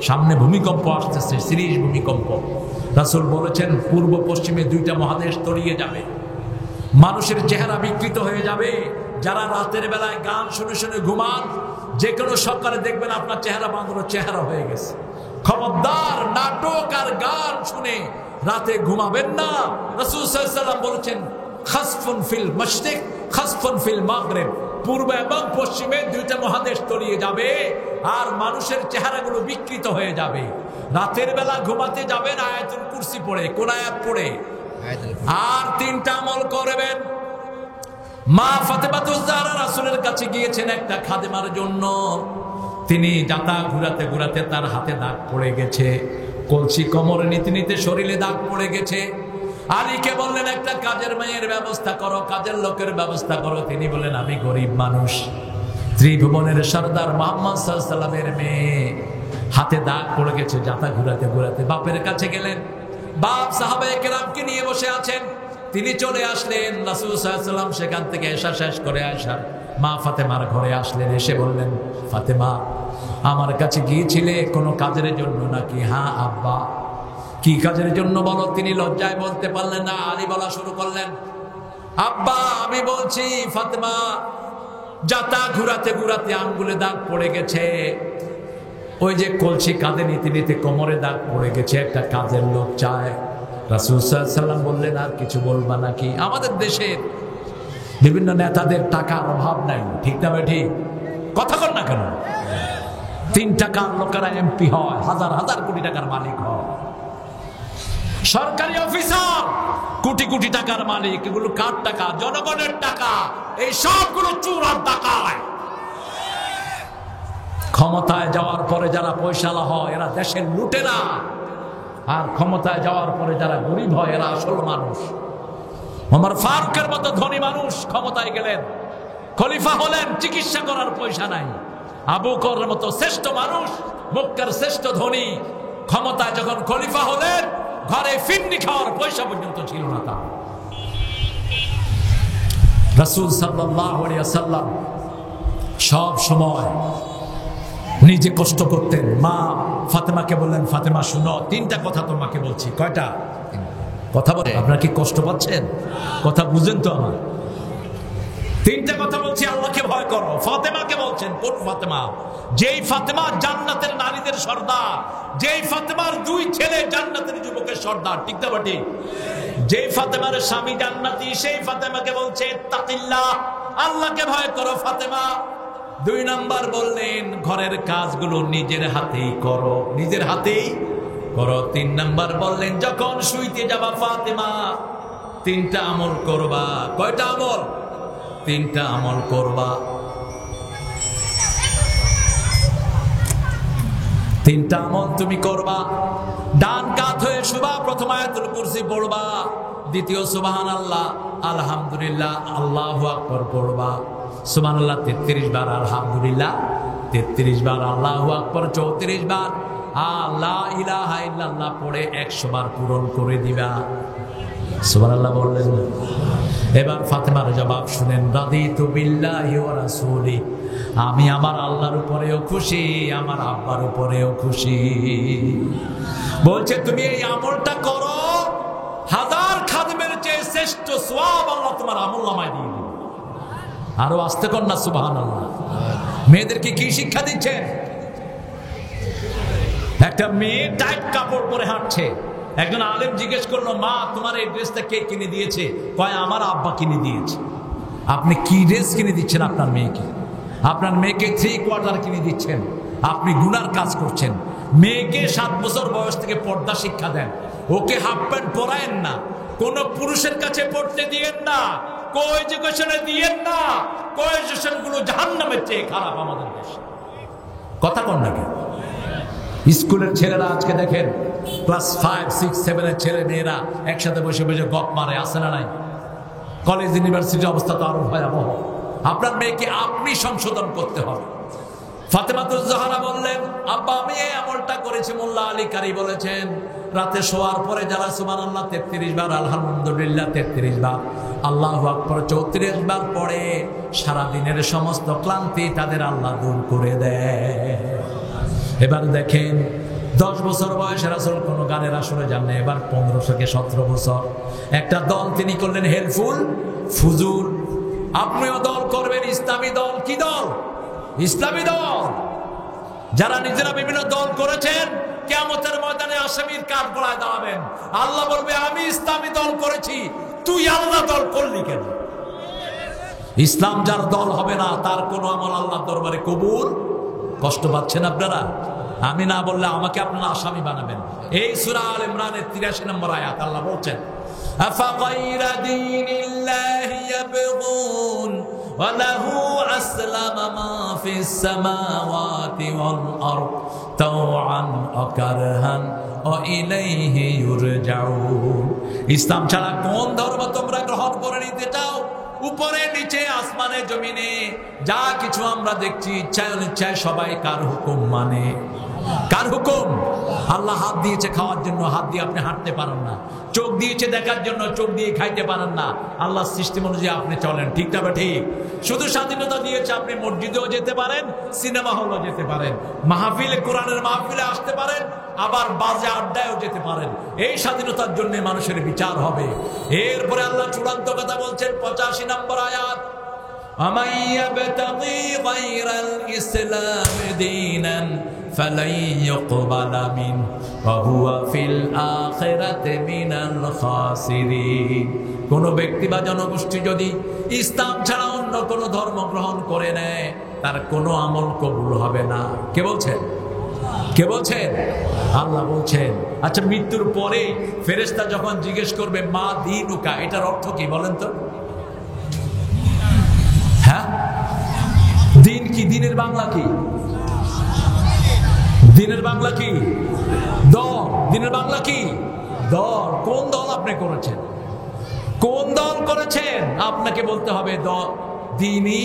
সামনে ভূমিকম্প আসতেছে, সিরিজ ভূমিকম্প। রাসূল বলেছেন, পূর্ব পশ্চিমে 2টা মহাদেশ তলিয়ে যাবে, মানুষের চেহারা বিকৃত হয়ে যাবে। যারা রাতের বেলায় গান শুনে শুনে ঘুমান, যে কোনো সকালে দেখবেন আপনার চেহারা বাঁধানো চেহারা হয়ে গেছে। খবরদার, নাটক আর গান শুনে রাতে ঘুমাবেন না। রাসূল সাল্লাল্লাহু আলাইহি ওয়াসাল্লাম বলেছেন, খাসফুন ফিল মাশরিক খাসফুন ফিল মাগরিব, পূর্ব এবং পশ্চিমে 2টা মহাদেশ তলিয়ে যাবে, আর মানুষের চেহারাগুলো বিকৃত হয়ে যাবে। রাতের বেলা ঘুমাতে যাবেন আয়াতুল কুরসি পড়ে, কোন আয়াত পড়ে? আর 3টা আমল করবেন। মা ফাতেমাতুজ জাহরা রাসূলের কাছে গিয়েছেন একটা খাদেমার জন্য। তিনি যাতা ঘুরাতে ঘুরাতে তার হাতে দাগ পড়ে গেছে, কলসি কোমরে নিতে নিতে শরীরে দাগ পড়ে গেছে। আলীকে বললেন, একটা কাজের মেয়ের ব্যবস্থা করো, কাজের লোকের ব্যবস্থা করো। তিনি বলেন, আমি গরিব মানুষ, ত্রিভুবনের সরদার মুহাম্মদ সাল্লাল্লাহু আলাইহি ওয়াসাল্লামের মেয়ে, হাতে দাগ পড়ে গেছে জাতা ঘুরাতে ঘুরাতে। বাপের কাছে গেলেন, বাপ সাহাবায়ে কেরামকে নিয়ে বসে আছেন। তিনি চলে আসলেন, রাসূল সাল্লাল্লাহু আলাইহি ওয়াসাল্লাম সেখান থেকে এশা শেষ করে আয়েশার মা ফাতেমার ঘরে আসলেন। এসে বললেন, ফাতেমা আমার কাছে গিয়েছিলে কোনো কাজের জন্য নাকি? হ্যাঁ আব্বা। কি কাজের জন্য বলো? তিনি লজ্জায় বলতে পারলেন না। আলী বলা শুরু করলেন, আব্বা আমি বলছি ফাতেমা, জাতা ঘুরাতে ঘুরাতে আঙ্গুলে দাগ পড়ে গেছে, ওই যে কলসি কাঁধে নিতে নিতে কোমরে দাগ পড়ে গেছে, একটা কাজের লোক চায়। রাসূল সাল্লাল্লাহু আলাইহি ওয়াসাল্লাম বললেন, আর কিছু বলবা নাকি? আমাদের দেশের বিভিন্ন নেতাদের টাকার অভাব নাই, ঠিক না বেঠি? কথা কর না কেন? 3 টাকার লোকেরা এমপি হয়, হাজার হাজার কোটি টাকার মালিক হয়। সরকারি অফিসার কোটি কোটি টাকার মালিক। এগুলো কার টাকা? জনগণের টাকা। এই সবগুলো চোর আর ডাকাত। ক্ষমতায় যাওয়ার পরে যারা পয়সালা হয় এরা দেশের লুটেরা, আর ক্ষমতায় যাওয়ার পরে যারা গরিব হয় এরা আসল মানুষ। ওমর ফারুকের মতো ধনী মানুষ ক্ষমতায় গেলেন, খলিফা হলেন, চিকিৎসা করার পয়সা নাই। আবু বকরের মতো শ্রেষ্ঠ মানুষ, মক্কার শ্রেষ্ঠ ধনী, ক্ষমতায় যখন খলিফা হলেন ঘরে ফিরনি খাওয়ার পয়সা পর্যন্ত ছিল না তার। রাসূল সাল্লাল্লাহু আলাইহি ওয়াসাল্লাম সব সময় নিজে কষ্ট করতেন। মা ফাতেমাকে বললেন, ফাতেমা শুনো, 3টা কথা তোমাকে বলছি। কয়টা কথা বলে? আপনারা কি কষ্ট পাচ্ছেন? কথা বুঝেন তো আমার? 3টা কথা বলছি, আল্লাহকে ভয় করো। ফাতেমাকে বলছেন, কোন ফাতেমা? যেই ফাতেমা জান্নাতের নারীদের সর্দার, যেই ফাতেমার 2 ছেলে জান্নাতের যুবকের সর্দার, ঠিক না বাটি? যেই ফাতেমার স্বামী জান্নাতি, সেই ফাতেমাকে বলছে তাকিল্লাহ, আল্লাহকে ভয় করো ফাতেমা। 2 নাম্বার বললেন, ঘরের কাজগুলো নিজের হাতেই করো, নিজের হাতেই করো। 3 নাম্বার বললেন, যখন শুইতে যাবা ফাতেমা 3টা আমল করবা। কয়টা আমল? 3টা আমল করবা। 3টা আমল তুমি করবা। ডান কাত হয়ে শুবা, প্রথম আয়াতুল কুরসি পড়বা, দ্বিতীয় সুবহানাল্লাহ, আলহামদুলিল্লাহ, আল্লাহু আকবার পড়বা। সুবহানাল্লাহ 33 বার, আলহামদুলিল্লাহ 33 বার, আল্লাহু আকবার 34 বার, আর লা ইলাহা ইল্লাল্লাহ পড়ে 100 বার পূরণ করে দিবা। সুবহানাল্লাহ বললেন। এবার ফাতেমার জবাব শুনেন, রাদিতু বিল্লাহি ওয়া রাসূলি, আমি আমার আল্লাহর উপরেও খুশি, আমার আব্বার উপরেও খুশি। বলছে তুমি এই আমলটা করো, 1000 খাদেমের চেয়ে শ্রেষ্ঠ সওয়াব আল্লাহ তোমার আমলনামায় দিয়ে দিবে। আরো আস্তে কর না সুবহানাল্লাহ। মেয়েদেরকে কি শিক্ষা দিচ্ছেন? একটা মেয়ে টাইট কাপড় পরে হাঁটছে, একজন আলেম জিজ্ঞেস করলো, মা তোমার এই ড্রেসটা কে কিনে দিয়েছে? কয় আমার আব্বা কিনে দিয়েছে। আপনি কি ড্রেস কিনে দিচ্ছেন আপনার মেয়েকে? আপনার মেয়েকে 3/4 কিনে দিচ্ছেন, আপনি গুনার কাজ করছেন। মেয়েকে 7 বছর বয়স থেকে পর্দা শিক্ষা দেন, ওকে হাফ প্যান্ট পরায়েন না, কোন পুরুষের কাছে পড়তে দিয়েন না, কো-এডুকেশনে দিয়েন না। কো-এডুকেশন গুলো জাহান্নামের চেয়ে খারাপ আমাদের দেশে। কথা কন না কেন? স্কুলের ছেলেরা আজকে দেখেন, ক্লাস 5, 6, 7 এর ছেলে মেয়েরা একসাথে বসে বসে গপ মারে, আসে না নাই? কলেজ ইউনিভার্সিটির অবস্থা তো আরো ভয়াবহ। আপনার মেয়েকে আপনি সংশোধন করতে হবে। ফাতেমাতুজ জাহরা বললেন, আব্বা আমি এই আমলটা করেছি। মোল্লা আলী কারি বলেছেন, রাতে শোয়ার পরে যারা সুবহানাল্লাহ 33 বার, আলহামদুলিল্লাহ 33 বার, আল্লাহু আকবার 34 বার পড়ে, সারা দিনের সমস্ত ক্লান্তি তাদের আল্লাহ দূর করে দেয়। এবার দেখেন, 10 বছর বয়সে রাসূল কোনো গানের আসরে যান না, এবার 15 থেকে 17 বছর। একটা দল তিনি করলেন হেলফুল ফুজুল। আপনিও দল করবেন, ইসলামী দল। কি দল? ইসলামী দল। যারা নিজেরা বিভিন্ন দল করেছেন, কিয়ামতের ময়দানে আসামির কাঠ গলায় দাঁড়াবেন। আল্লাহ বলবে, আমি ইসলামী দল করেছি, তুই আল্লাহ দল করলি কেন? ইসলাম যার দল হবে না, তার কোন আমল আল্লাহর দরবারে কবুল। কষ্ট পাচ্ছেন আপনারা? আমি না বললে আমাকে আপনারা আসামি বানাবেন। এই সূরা আল ইমরানের 83 নম্বর আয়াত আল্লাহ বলছেন, আফাগাইরা দীনিল্লাহি ইয়াবগুন ওয়া লাহু আসলামা মা ফিস সামাওয়াতি ওয়াল আরদ তাওআন ওয়া কারহান ওয়া ইলাইহি ইউরজাউন। ইসলাম ছাড়া কোন ধর্ম তোমরা গ্রহণ করে নিতে চাও? উপরে নিচে আসমানে জমিনে যা কিছু আমরা দেখছি, ইচ্ছায় অনিচ্ছায় সবাই কার হুকুম মানে? কার হুকুম? আল্লাহ হাত দিয়েছে খাওয়ার জন্য, হাত দিয়ে আপনি হাঁটতে পারেন না। চোখ দিয়েছে দেখার জন্য, চোখ দিয়ে খাইতে পারেন না। আল্লাহর সিস্টেম অনুযায়ী আপনি চলেন, ঠিক না? ঠিক। শুধু স্বাধীনতা দিয়েছে, আপনি মসজিদেও যেতে পারেন, সিনেমা হলও যেতে পারেন, মাহফিলে, কোরআনের মাহফিলে আসতে পারেন, আবার বাজে আড্ডায়ও যেতে পারেন। এই স্বাধীনতার জন্য মানুষের বিচার হবে। এরপরে আল্লাহ চূড়ান্ত কথা বলছেন 85 নম্বর আয়াত, ومن يبتغي غير الإسلام دينا فلن يقبل منه وهو في الآخرة من الخاسرين। কোন ব্যক্তি বা জনগোষ্ঠী যদি ইসলাম ছাড়া অন্য কোন ধর্ম গ্রহণ করে নেয়, তার কোনো আমল কবুল হবে না। কে বলছেন? কে বলছেন? আল্লাহ বলছেন। আচ্ছা, মৃত্যুর পরে ফেরেশতা যখন জিজ্ঞেস করবে মা দীনুকা, এটার অর্থ কি বলেন তো? হ্যাঁ, দিন কি? দিনের বাংলা কি? দিনের বাংলা কি? দল। দিনের বাংলা কি? দল। কোন দল আপনি করেছেন? কোন দল করেছেন? আপনাকে বলতে হবে দ্বীনি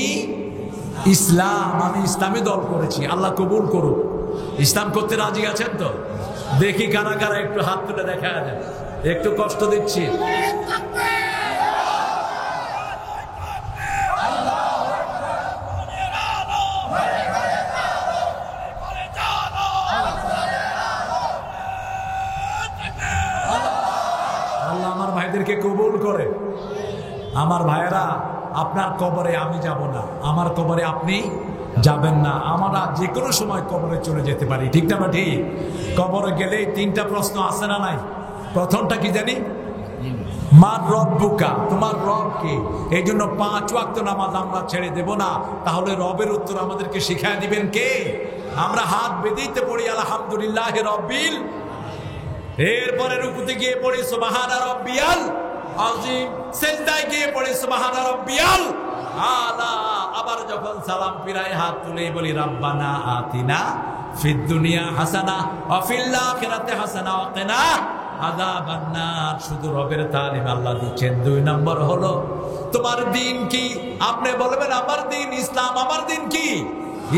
ইসলাম। আমি ইসলামী দল করেছি, আল্লাহ কবুল করুক। ইসলাম করতে রাজি আছেন তো? দেখি কারা কারা, একটু হাত তুলে দেখা যায়। একটু কষ্ট দিচ্ছি। ভাইদেরকে কবুল করে। আমার ভাইয়েরা, আপনার কবরে আমি যাব না, আমার কবরে আপনি যাবেন না। আমরা যে কোনো সময় কবরে চলে যেতে পারি, ঠিক না? ঠিক। কবরে গেলে 3টা প্রশ্ন আছে না নাই? প্রথমটা কি জানি? মার রব্বুকা, তোমার রব কে? এই জন্য 5 ওয়াক্ত নামাজ আমরা ছেড়ে দেব না। তাহলে রবের উত্তর আমাদেরকে শিখায় দিবেন কে? আমরা হাত বেঁধেইতে পড়ি আলহামদুলিল্লাহ রব্বিল। এরপরে রুকুতে গিয়ে পড়ি সুবহানা রাব্বিয়াল আযীম, সিজদায় গিয়ে পড়ি সুবহানা রাব্বিয়াল আলা। আবার যখন সালাম ফিরাই হাত তুলে বলি রাব্বানা আতিনা ফিদ দুনিয়া হাসানা ওয়া ফিল আখিরাতি হাসানা ওয়া কিনা আযাবান নার। শুধু রবের তালিম আল্লাহ দিচ্ছেন। 2 নম্বর হলো তোমার দিন কি? আপনি বলবেন আমার দিন ইসলাম। আমার দিন কি?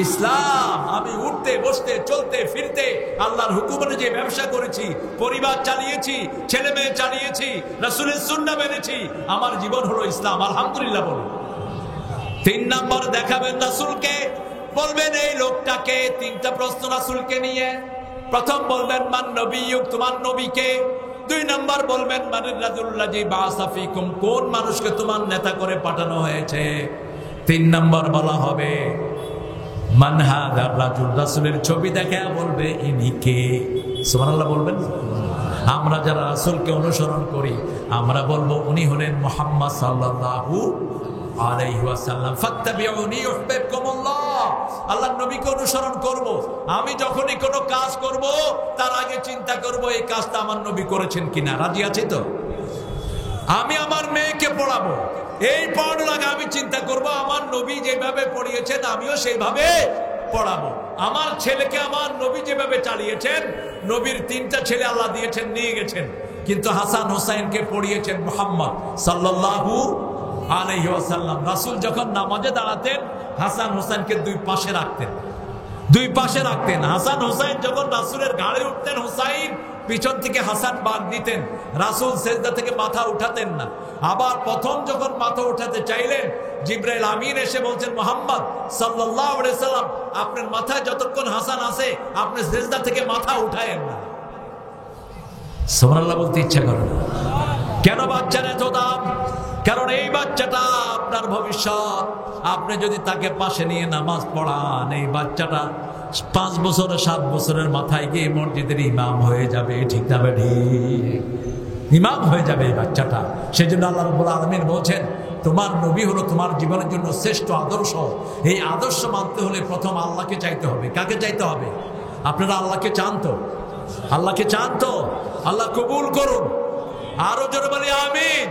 ইসলাম। আমি উঠতে বসতে চলতে ফিরতে আল্লাহর হুকুম অনুযায়ী ব্যবসা করেছি, পরিবার চালিয়েছি, ছেলে মেয়ে চালিয়েছি, রাসূলের সুন্নাহ মেনেছি। আমার জীবন হলো ইসলাম, আলহামদুলিল্লাহ বলুন। 3 নম্বর দেখাবেন রাসূলকে, বলবেন এই লোকটাকে। 3টা প্রশ্ন রাসূলকে নিয়ে। প্রথম বলবেন মান নবিয়্যুক, তোমার নবীকে। 2 নম্বর বলবেন মানির রাজুল্লাযী বাআসা ফীকুম, কোন মানুষকে তোমার নেতা করে পাঠানো হয়েছে। 3 নম্বর বলা হবে মান হাযা রাজুল, রাসূলের ছবি দেখে বলবে ইনি কে। সুবহানাল্লাহ বলবেন। আমরা যারা রাসূলকে অনুসরণ করি আমরা বলবো উনি হলেন মুহাম্মদ সাল্লাল্লাহু আলাইহি ওয়াসাল্লাম। ফাত্তাবিউনি ইউহিব্বুকুমুল্লাহ, আল্লাহর নবীকে অনুসরণ করব। আমি যখনই কোনো কাজ করব তার আগে চিন্তা করব এই কাজটা আমার নবী করেছেন কিনা। রাজি আছি তো? আমি আমার মেয়েকে পড়াবো, এই পড়ানোর আগে আমি চিন্তা করব আমার নবী যেভাবে পড়িয়েছেন আমিও সেইভাবে পড়াবো। আমার ছেলেকে আমার নবী যেভাবে চালিয়েছেন, নবীর 3টা ছেলে আল্লাহ দিয়েছেন, নিয়ে গেছেন, কিন্তু হাসান হোসাইনকে পড়িয়েছেন মুহাম্মদ সাল্লাল্লাহু আলাইহি ওয়াসাল্লাম। রাসূল যখন নামাজে দাঁড়াতেন হাসান হোসাইনকে 2 পাশে রাখতেন, 2 পাশে রাখতেন। হাসান হোসাইন যখন রাসূলের ঘাড়ে উঠতেন, হোসাইন পিছন থেকে হাসান বাগ দিতেন। রাসূল সেজদা থেকে মাথা উঠাতেন না। আবার প্রথম যখন মাথা উঠাতে চাইলেন, জিবরাইল আমিন এসে বলছেন মুহাম্মদ সাল্লাল্লাহু আলাইহি সাল্লাম, আপনার মাথায় যতক্ষণ হাসান আছে আপনি সেজদা থেকে মাথা উঠায়েন না। সুবহানাল্লাহ বলতে ইচ্ছা করে না। কেন বাচ্চার এত দাম? কারণ এই বাচ্চাটা আপনার ভবিষ্যৎ। আপনি যদি তাকে পাশে নিয়ে নামাজ পড়ান, এই বাচ্চাটা 5 বছর 7 বছরের মাথায় গিয়ে মসজিদের ইমাম হয়ে যাবে, ঠিক না? ঠিক, ইমাম হয়ে যাবে এই বাচ্চাটা। সেই জন্য আল্লাহ রাব্বুল আলামিন বলছেন তোমার নবী হলো তোমার জীবনের জন্য শ্রেষ্ঠ আদর্শ। এই আদর্শ মানতে হলে প্রথম আল্লাহকে চাইতে হবে। কাকে চাইতে হবে? আপনারা আল্লাহকে চান তো? আল্লাহকে চান তো? আল্লাহ কবুল করুন। আরো জোরে বলি আমিন।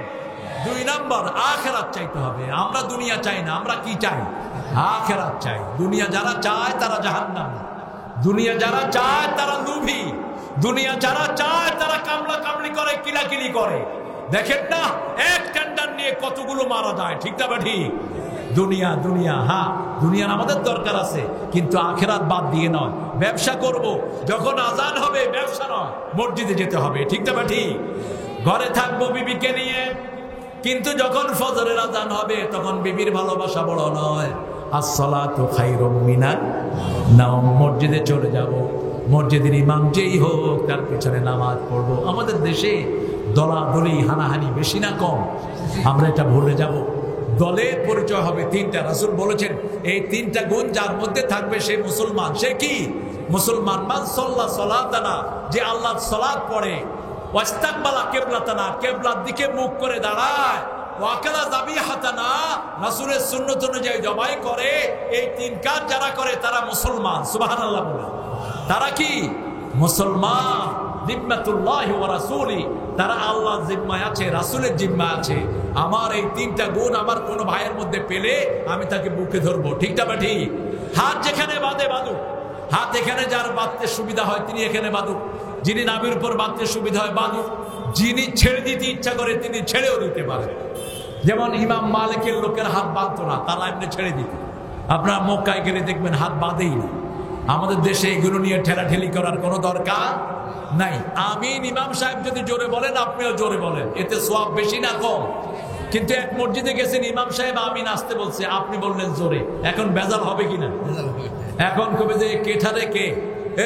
2 নম্বর আখিরাত চাইতে হবে। আমরা দুনিয়া চাই না, আমরা কি চাই? আখিরাত চাই। দুনিয়া যারা চায় তারা জাহান্নাম, দুনিয়া যারা চায় তারা লোভী, দুনিয়া যারা চায় তারা কামলা কামলি করে, কিলাকিলি করে। দেখেন না এক টেন্ডার নিয়ে কতগুলো মারা যায়, ঠিক না? ঠিক। দুনিয়া দুনিয়া, হ্যাঁ দুনিয়ার আমাদের দরকার আছে, কিন্তু আখিরাত বাদ দিয়ে নয়। ব্যবসা করব, যখন আজান হবে ব্যবসা নয়, মসজিদে যেতে হবে, ঠিক না ঠিক? ঘরে থাকবো বিবিকে নিয়ে, কিন্তু যখন ফজরের আজান হবে তখন বিবির ভালোবাসা বড় নয়। আসসালাতু খায়রুম মিনান নাওম, মসজিদে চলে যাব, মসজিদের ইমাম যেই হোক তার পেছনে নামাজ পড়বো। আমাদের দেশে দলাদলি হানাহানি বেশি না কম? আমরা এটা ভুলে যাব। দলের পরিচয় হবে তিনটা। রাসূল বলেছেন এই তিনটা গুণ যার মধ্যে থাকবে সে মুসলমান। সে কি মুসলমান? মান সাল্লা সালাতানা, যে আল্লাহর সালাত পড়ে, ওয়াস্তাকবালা কিবলাতানা, কিবলার দিকে মুখ করে দাঁড়ায়, ওয়াকালা যাবিহাতানা, রাসূলের সুন্নাত অনুযায়ী জবাই করে। এই তিন কাজ যারা করে তারা মুসলমান। সুবহানাল্লাহ বলে। তারা কি মুসলমান? জিম্মাতুল্লাহি ওয়া রাসূলি, তারা আল্লাহর জিম্মায় আছে, রাসূলের জিম্মায় আছে। আমার এই তিনটা গুণ আমার কোন ভাইয়ের মধ্যে পেলে আমি তাকে বুকে ধরবো, ঠিক না ঠিক? হাত যেখানে বাঁধে বাঁধুক, হাত এখানে যার বাঁধতে সুবিধা হয় তিনি এখানে বাঁধুক, যিনি নাভির উপর বাঁধতে সুবিধা হয় বাঁধুক, যিনি ছেড়ে দিতে ইচ্ছা করে তিনি ছেড়েও দিতে পারেন। যেমন ইমাম মালিকের লোকের হাত বাঁধতো না, তারা এমনি ছেড়ে দিত। আপনারা মক্কায় গেলে দেখবেন হাত বাঁধেই না। আমাদের দেশে এগুলো নিয়ে ঠেলাঠেলি করার কোনো দরকার নাই। আমিন ইমাম সাহেব যদি জোরে বলেন আপনিও জোরে বলেন, এতে সওয়াব বেশি না কম? কিন্তু এক মসজিদে গেছেন ইমাম সাহেব আমিন আসতে বলছে, আপনি বললেন জোরে, এখন বেজাল হবে কিনা? এখন কবে যে কেঠারে কে,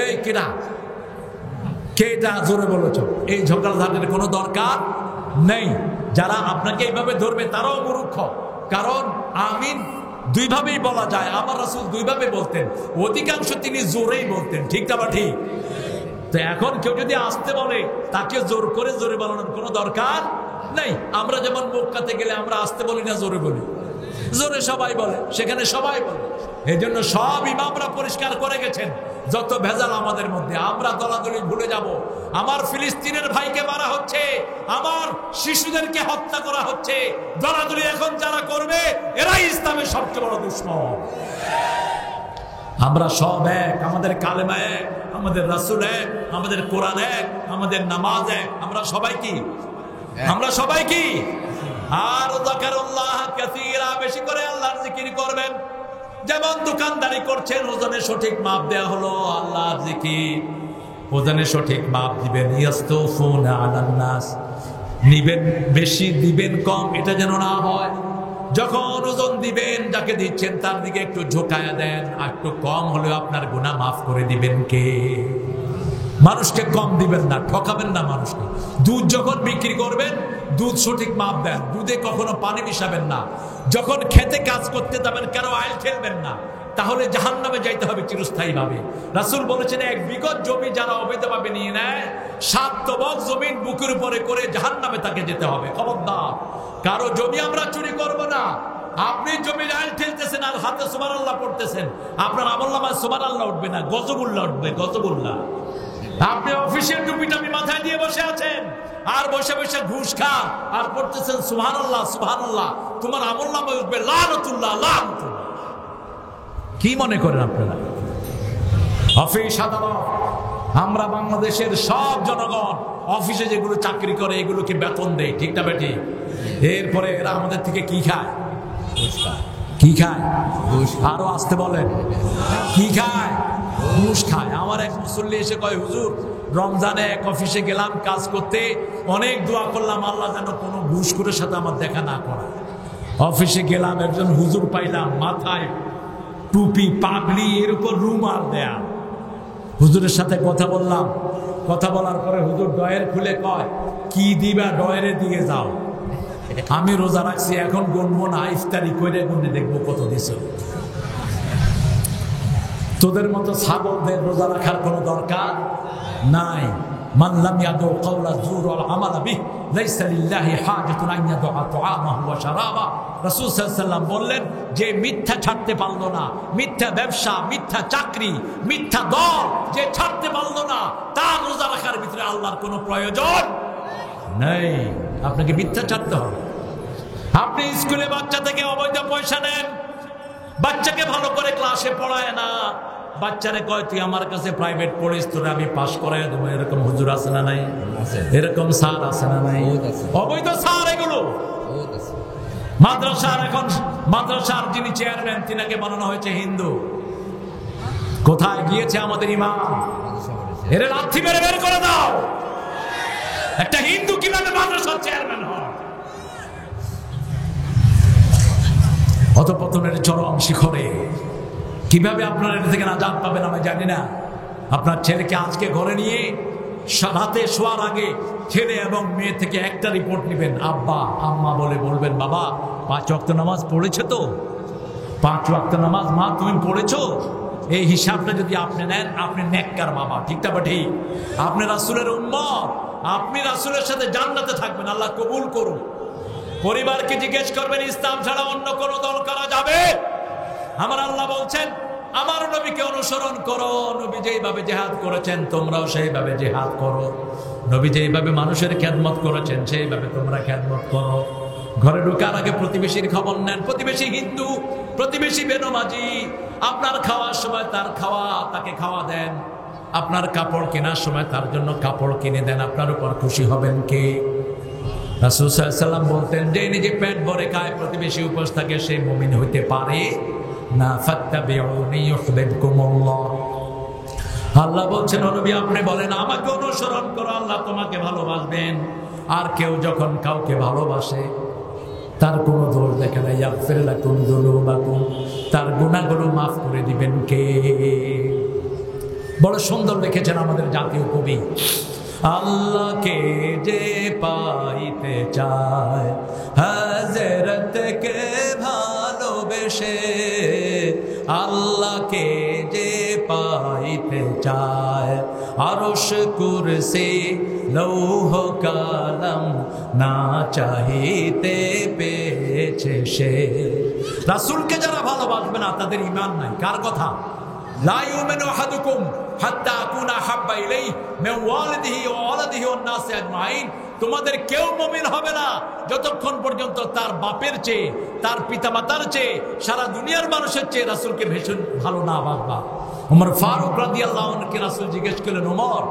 এই কেটা কেটা জোরে বলেছ, এই ঝগড়াঝাটির কোনো দরকার নেই। যারা আপনাকে এইভাবে ধরবে তারাও মূর্খ, কারণ আমিন দুইভাবেই বলা যায়। আমার রাসূল দুইভাবে বলতেন, অধিকাংশ তিনি জোরেই বলতেন, ঠিক না ঠিক? তো এখন কেউ যদি আসতে বলে তাকে জোর করে জোরে বলানোর কোনো দরকার নেই। আমরা যেমন মক্কাতে গেলে আমরা আসতে বলি না, জোরে বলি, জোরে সবাই বলে, সেখানে সবাই বলে। এই জন্য সব ইমামরা পরিষ্কার করে গেছেন যত ভেজাল আমাদের মধ্যে। আমরা দলাদলি ভুলে যাব। আমার ফিলিস্তিনের ভাইকে মারা হচ্ছে, আমার শিশুদেরকে হত্যা করা হচ্ছে, দলাদলি এখন যারা করবে এরাই ইসলামের সবচেয়ে বড় দুশমন। আমরা সব এক, আমাদের কালেমা এক, আমাদের রাসূল এক, আমাদের কোরআন এক, আমাদের নামাজ এক। আমরা সবাই কি? আমরা সবাই কি? আর যাকারুল্লাহ কাসীরা, বেশি করে আল্লাহর জিকির করবেন। যেমন দোকানদারি করছেন, ওজনে সঠিক মাপ দেয়া হলো, আল্লাহর জিকির ওজনে সঠিক মাপ দিবেন। ইয়াস্তাউফুনা আলান নাস, নিবেন বেশি দিবেন কম, এটা যেন না হয়। যখন ওজন দিবেন যাকে দিচ্ছেন তার দিকে একটু ঝোঁকায়া দেন, আর একটু কম হলেও আপনার গুনাহ মাফ করে দিবেন কে? মানুষকে কম দিবেন না, ঠকাবেন না মানুষকে। দুধ যখন বিক্রি করবেন দুধ সঠিক মাপ দেন, দুধে কখনো পানি মিশাবেন না। যখন খেতে কাজ করতে যাবেন কারো আইল ঠেলবেন না, তাহলে জাহান্নামে যাইতে হবে চিরস্থায়ী ভাবে। রাসূল বলেছেন এক বিঘত জমি যারা অবৈধভাবে নিয়ে নেয়, 7 তবক জমিন বুকের উপরে করে জাহান্নামে তাকে যেতে হবে। খবরদার, কারো জমি আমরা চুরি করব না। আপনি জমির আইল ঠেলতেছেন আর হাতে সুবহানাল্লাহ পড়তেছেন, আপনার আমলনামায় সুবহানাল্লাহ উঠবে না, গজবুল্লাহ উঠবে, গজবুল্লাহ। আপনি অফিসের টুপিটা মাথায় দিয়ে বসে আছেন আর বসে বসে ঘুষ খান আর পড়তেছেন সুবহানাল্লাহ সুবহানাল্লাহ, তোমার আমলনামায় উঠবে লানাতুল্লাহ লানাতুল্লাহ। কি মনে করেন আপনারা? অফিস আদালত, আমরা বাংলাদেশের সব জনগণ অফিসে যেগুলো চাকরি করে এগুলোকে বেতন দেয়, ঠিক না বেটি? এরপরে এরা আমাদের থেকে কি খায়? কি খায়? আরো আসতে বলেন, কি খায়? ঘুষ খায়। আমার এক মুসল্লি এসে কয়, হুজুর রমজানে এক অফিসে গেলাম কাজ করতে, অনেক দোয়া করলাম আল্লাহ যেন কোনো ঘুষখোরের সাথে আমার দেখা না করা। অফিসে গেলাম, একজন হুজুর পাইলাম, মাথায় টুপি পাগড়ি, এর উপর রুমাল দেয়া। হুজুরের সাথে কথা বললাম, কথা বলার পরে হুজুর ডয়ের খুলে কয়, কি দিবা ডয়ের দিয়ে যাও। আমি রোজা রাখছি, এখন গুনবো না, ইফতারি করে গুনে দেখবো কত দিছ। তোদের মতো ছাগলদের রোজা রাখার কোনো দরকার নাই। মান লাম ইয়াদু কাওলা যুর ওয়াল আমালা বিহি লাইসা লিল্লাহি হাজাতুন আন ইয়াদুআ তুআমাহু ওয়া শারাবা। রাসূল সাল্লাল্লাহু আলাইহি ওয়াসাল্লাম বললেন, যে মিথ্যা ছাড়তে পারলো না, মিথ্যা ব্যবসা, মিথ্যা চাকরি, মিথ্যা দল যে ছাড়তে পারলো না, তার রোজা রাখার ভিতরে আল্লাহর কোনো প্রয়োজন নেই। আপনাকে মিথ্যা ছাড়তে হবে। আপনি স্কুলে বাচ্চা থেকে অবৈধ পয়সা নেন, বাচ্চাকে ভালো করে ক্লাসে পড়ায় না, বাচ্চারে কয় তুই আমার কাছে প্রাইভেট পড়িস, তোরে আমি পাস করাই দেবো। এরকম হুজুর আছে না নাই? এরকম স্যার আছে না নাই? অবৈধ স্যার এগুলো। মাদ্রাসার যিনি চেয়ারম্যান তিনাকে বানানো হয়েছে হিন্দু। কোথায় গিয়েছে আমাদের ইমাম? এর লাথি মেরে বের করে দাও। একটা হিন্দু কিভাবে মাদ্রাসার চেয়ারম্যান হয়? অধঃপতনের চরম শিখরে। কিভাবে আপনারা এটা থেকে নাজাত পাবেন আমি জানি না। আপনার ছেলেকে আজকে ঘরে নিয়ে রাতে শোয়ার আগে ছেলে এবং মেয়ে থেকে একটা রিপোর্ট নেবেন, আব্বা আম্মা বলে বলবেন, বাবা 5 ওয়াক্ত নামাজ পড়েছে তো? 5 ওয়াক্ত নামাজ মা তুমি পড়েছো? এই হিসাবটা যদি আপনি নেন, আপনি নেককার বাবা। ঠিক না? ঠিক। আপনি রাসূলের উম্মত, আপনি রাসূলের সাথে জান্নাতে থাকবেন। আল্লাহ কবুল করুন। পরিবারকে জিজ্ঞেস করবেন, ইসলাম ছাড়া অন্য কোন দল করা যাবে? আমার আল্লাহ বলছেন, আমার নবীকে অনুসরণ করো। নবী যেইভাবে জিহাদ করেছেন তোমরাও সেইভাবে জিহাদ করো। নবী যেইভাবে মানুষের খেদমত করেছেন সেইভাবে তোমরা খেদমত করো। ঘরে ঢোকার আগে প্রতিবেশীর খবর নেন। প্রতিবেশী হিন্দু, প্রতিবেশী বেনমাজি। আপনার খাওয়ার সময় তার খাওয়া, তাকে খাওয়া দেন। আপনার কাপড় কেনার সময় তার জন্য কাপড় কিনে দেন। আপনার উপর খুশি হবেন কে? রাসূল সাল্লাল্লাহু আলাইহি ওয়াসাল্লাম বলতেন, যে নিজে পেট ভরে খায়, প্রতিবেশী উপোস থাকে, সে মুমিন হইতে পারে না। ফাত্তাবিউনি ইউহিব্বুকুমুল্লাহ। আল্লাহ বলছেন, ও নবী আপনি বলেন আমাকে অনুসরণ করো, আল্লাহ তোমাকে ভালোবাসবেন। আর কেউ যখন কাউকে ভালোবাসে তার কোনো দোষ দেখে না। ইয়াগফির লাকুম যুনুবাকুম, তার গুনাহগুলো মাফ করে দিবেন কে? বড় সুন্দর লিখেছেন আমাদের জাতীয় কবি, আল্লাহকে যে পাইতে চায় হযরতকে ভালোবেসে, আল্লাহকে যে পাইতে চায় আরশ কুরসি লৌহ কালাম না চাহিতে পেয়েছে সে। রাসূলকে যারা ভালোবাসবে না তাদের ঈমান নাই। কার কথা? লা ইউমিনু আহাদুকুম হাত্তা আকুনা হাব্বা ইলাইহি মিন ওয়ালিদিহি ওয়া ওয়ালাদিহি ওয়ান নাসি আজমাইন। তোমাদের কেউ মুমিন হবে না যতক্ষণ পর্যন্ত তার বাপের চেয়ে, তার পিতামাতার চেয়ে, সারা দুনিয়ার মানুষের চেয়ে রাসূলকে ভীষণ ভালো না বাসবা। ওমর ফারুক রাদিয়াল্লাহু আনহুকে রাসূল জিজ্ঞেস করলেন, ওমর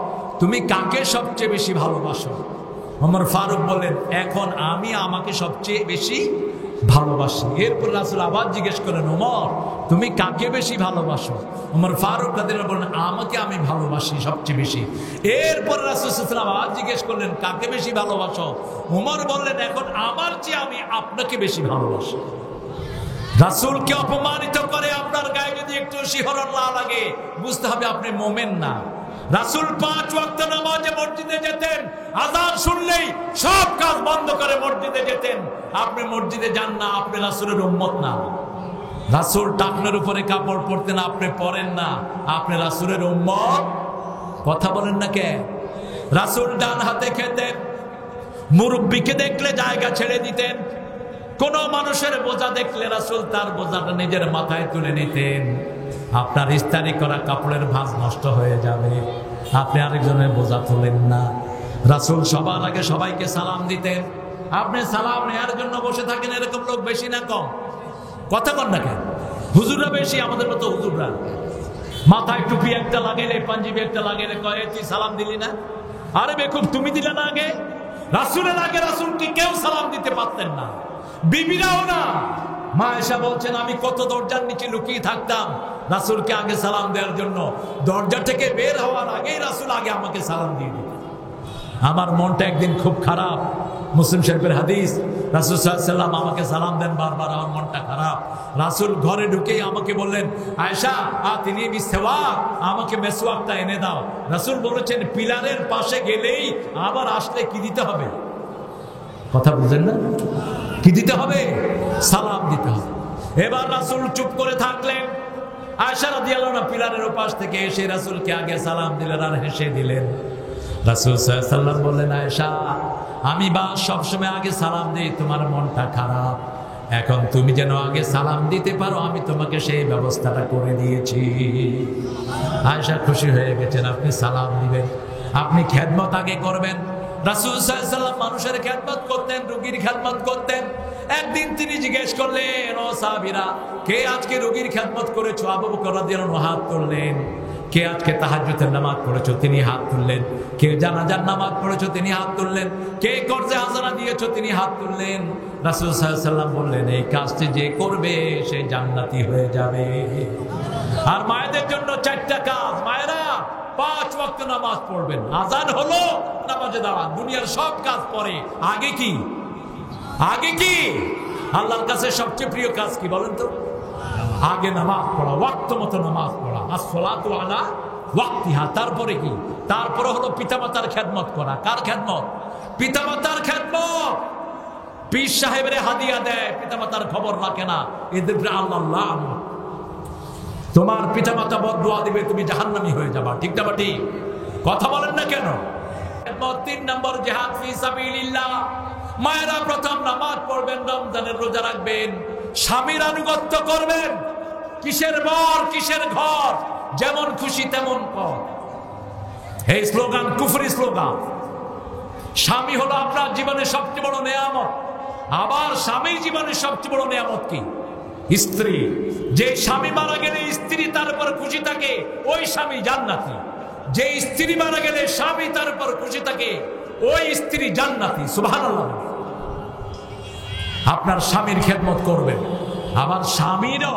তুমি কাকে সবচেয়ে বেশি ভালোবাসো? ওমর ফারুক বললেন, এখন আমি আমাকে সবচেয়ে বেশি ভালোবাসি। এরপর রাসূল আবার জিজ্ঞেস করেন, ওমর তুমি কাকে বেশি ভালোবাসো? ওমর ফারুক রাদিয়াল্লাহু আনহু বলেন, আমাকে আমি ভালোবাসি সবচেয়ে বেশি। এরপর রাসূল সাল্লাল্লাহু আলাইহি ওয়াসাল্লাম আবার জিজ্ঞেস করলেন, কাকে বেশি ভালোবাসো? ওমর বললেন, এখন আমার চেয়ে আমি আপনাকে বেশি ভালোবাসি। রাসূলকে অপমানিত করে আপনার গায়ে যদি একটু শিহরণ না লাগে, বুঝতে হবে আপনি মুমিন না। রাসূল 5 ওয়াক্ত নামাজে মসজিদে যেতেন, আযান শুনলেই সব কাজ বন্ধ করে মসজিদে যেতেন। আপনি মসজিদে যান না, আপনি রাসূলের উম্মত না। রাসূল টাকনোর উপরে কাপড় পরতেন, আপনি পরেন না, আপনি রাসূলের উম্মত। কথা বলেন না কে? রাসূল ডান হাতে খেতেন, মুরব্বিকে দেখলে জায়গা ছেড়ে দিতেন। কোন মানুষের বোঝা দেখলে রাসূল তার বোঝাটা নিজের মাথায় তুলে নিতেন। আপনার ইস্তারি করা কাপড়ের ভাঁজ নষ্ট হয়ে যাবে, আপনি আরেকজনের বোঝা তোলেন না। রাসূল সবার আগে সবাইকে সালাম দিতেন। আপনি সালাম নেওয়ার জন্য বসে থাকেন, এরকম লোক বেশি না কম? কথা বল না কেন? হুজুররা বেশি, আমাদের মতো হুজুররা মাথায় টুপি একটা লাগাইলে, পাঞ্জাবি একটা লাগাইলে কয় তুই সালাম দিলি না? আরে বেকুব, তুমি দিলে না আগে? রাসূলের আগে রাসূলকে কেউ সালাম দিতে পারতেন না, বিবিরাও না। মা আয়েশা বলছেন, আমি কত দরজার নিচে লুকিয়ে থাকতাম রাসূলকে আগে সালাম দেওয়ার জন্য। দরজা থেকে বের হওয়ার আগেই রাসূল আগে আমাকে সালাম দিয়ে দিতেন। আমার মনটা একদিন খুব খারাপ। মুসলিম শরীফের হাদিস, রাসূল সাল্লাল্লাহু আলাইহি ওয়াসাল্লাম আমাকে সালাম দেন বারবার, আমার মনটা খারাপ। রাসূল ঘরে ঢুকেই আমাকে বললেন, আয়েশা তিনি মিসওয়াক, আমাকে মেসওয়াকটা এনে দাও। রাসূল বলেছেন, পিলারের পাশে গেলেই আবার আসলে কি দিতে হবে? কথা বুঝেন না? কি দিতে হবে? সালাম দিতে হবে। এবার রাসূল চুপ করে থাকলেন। আয়েশা রাদিয়াল্লাহু আনহা পিলারের ওপাশ থেকে এসে রাসূলকে আগে সালাম দিলেন আর হেসে দিলেন। রাসূল সাল্লাল্লাহু আলাইহি ওয়াসাল্লাম বললেন, আয়েশা আমি বা সবসময় আগে সালাম দিই, তোমার মনটা খারাপ, এখন তুমি যেন আগে সালাম দিতে পারো আমি তোমাকে সেই ব্যবস্থাটা করে দিয়েছি। আয়েশা খুশি হয়ে গেছেন, আপনি সালাম দিবেন, আপনি খেদমত আগে করবেন। রাসূল সাল্লাল্লাহু আলাইহি ওয়াসাল্লাম মানুষের খেদমত করতেন, রোগীর খেদমত করতেন। একদিন তিনি জিজ্ঞেস করলেন, ও সাহাবীরা কে আজকে রোগীর খেদমত করেছো? আবু বকর রাদিয়াল্লাহু আনহু হাত তুললেন। কে আজকে তাহাজ্জুদের নামাজ পড়েছো তিনি হাত তুললেন, কে জানাজার নামাজ পড়েছো তিনি হাত তুললেন, কে কর্জে হাসানা দিয়েছো তিনি হাত তুললেন। রাসূল সাল্লাল্লাহু আলাইহি ওয়াসাল্লাম বললেন এই কাজটি যে করবে সে জান্নাতি হয়ে যাবে। আর মায়েদের জন্য 4টা কাজ। মায়েরা 5 ওয়াক্ত নামাজ পড়বেন, আজান হলো নামাজে দাঁড়ান, দুনিয়ার সব কাজ পরে, আগে কি? আগে কি? আল্লাহর কাছে সবচেয়ে প্রিয় কাজ কি বলেন তো? আগে নামাজ পড়া, ওয়াক্ত মতো নামাজ পড়া, আসসালাতু আলা ওয়াক্তিহা। তারপরে কি? তারপরে হলো পিতামাতার খেদমত করা। কার খেদমত? পিতামাতার খেদমত। পীর সাহেবের হাদিয়া দেয়, পিতামাতার খবর রাখে না, এদের আল্লাহ লানত। তোমার পিতামাতা বদদুয়া দিবে, তুমি জাহান্নামী হয়ে যাবা। ঠিক না বাটি? কথা বলেন না কেন? 3 নম্বর জিহাদ ফি সাবিলিল্লাহ। মায়েরা প্রথম নামাজ পড়বেন, রমজানের রোজা রাখবেন, স্বামীর আনুগত্য করবেন। কিসের বর কিসের ঘর, যেমন খুশি তেমন কর, এই স্লোগান কুফরি স্লোগান। স্বামী হলো আপনার জীবনের সবচেয়ে বড় নেয়ামত। আবার স্বামীর জীবনের সবচেয়ে বড় নেয়ামত কি? স্ত্রী। যে স্বামী মারা গেলে স্ত্রী তার উপর খুশি থাকে, ওই স্বামী জান্নাতি। যে স্ত্রী মারা গেলে স্বামী তার উপর খুশি থাকে, ওই স্ত্রী জান্নাতি। সুবহানাল্লাহ। আপনার স্বামীর খেদমত করবেন, আবার স্বামীরও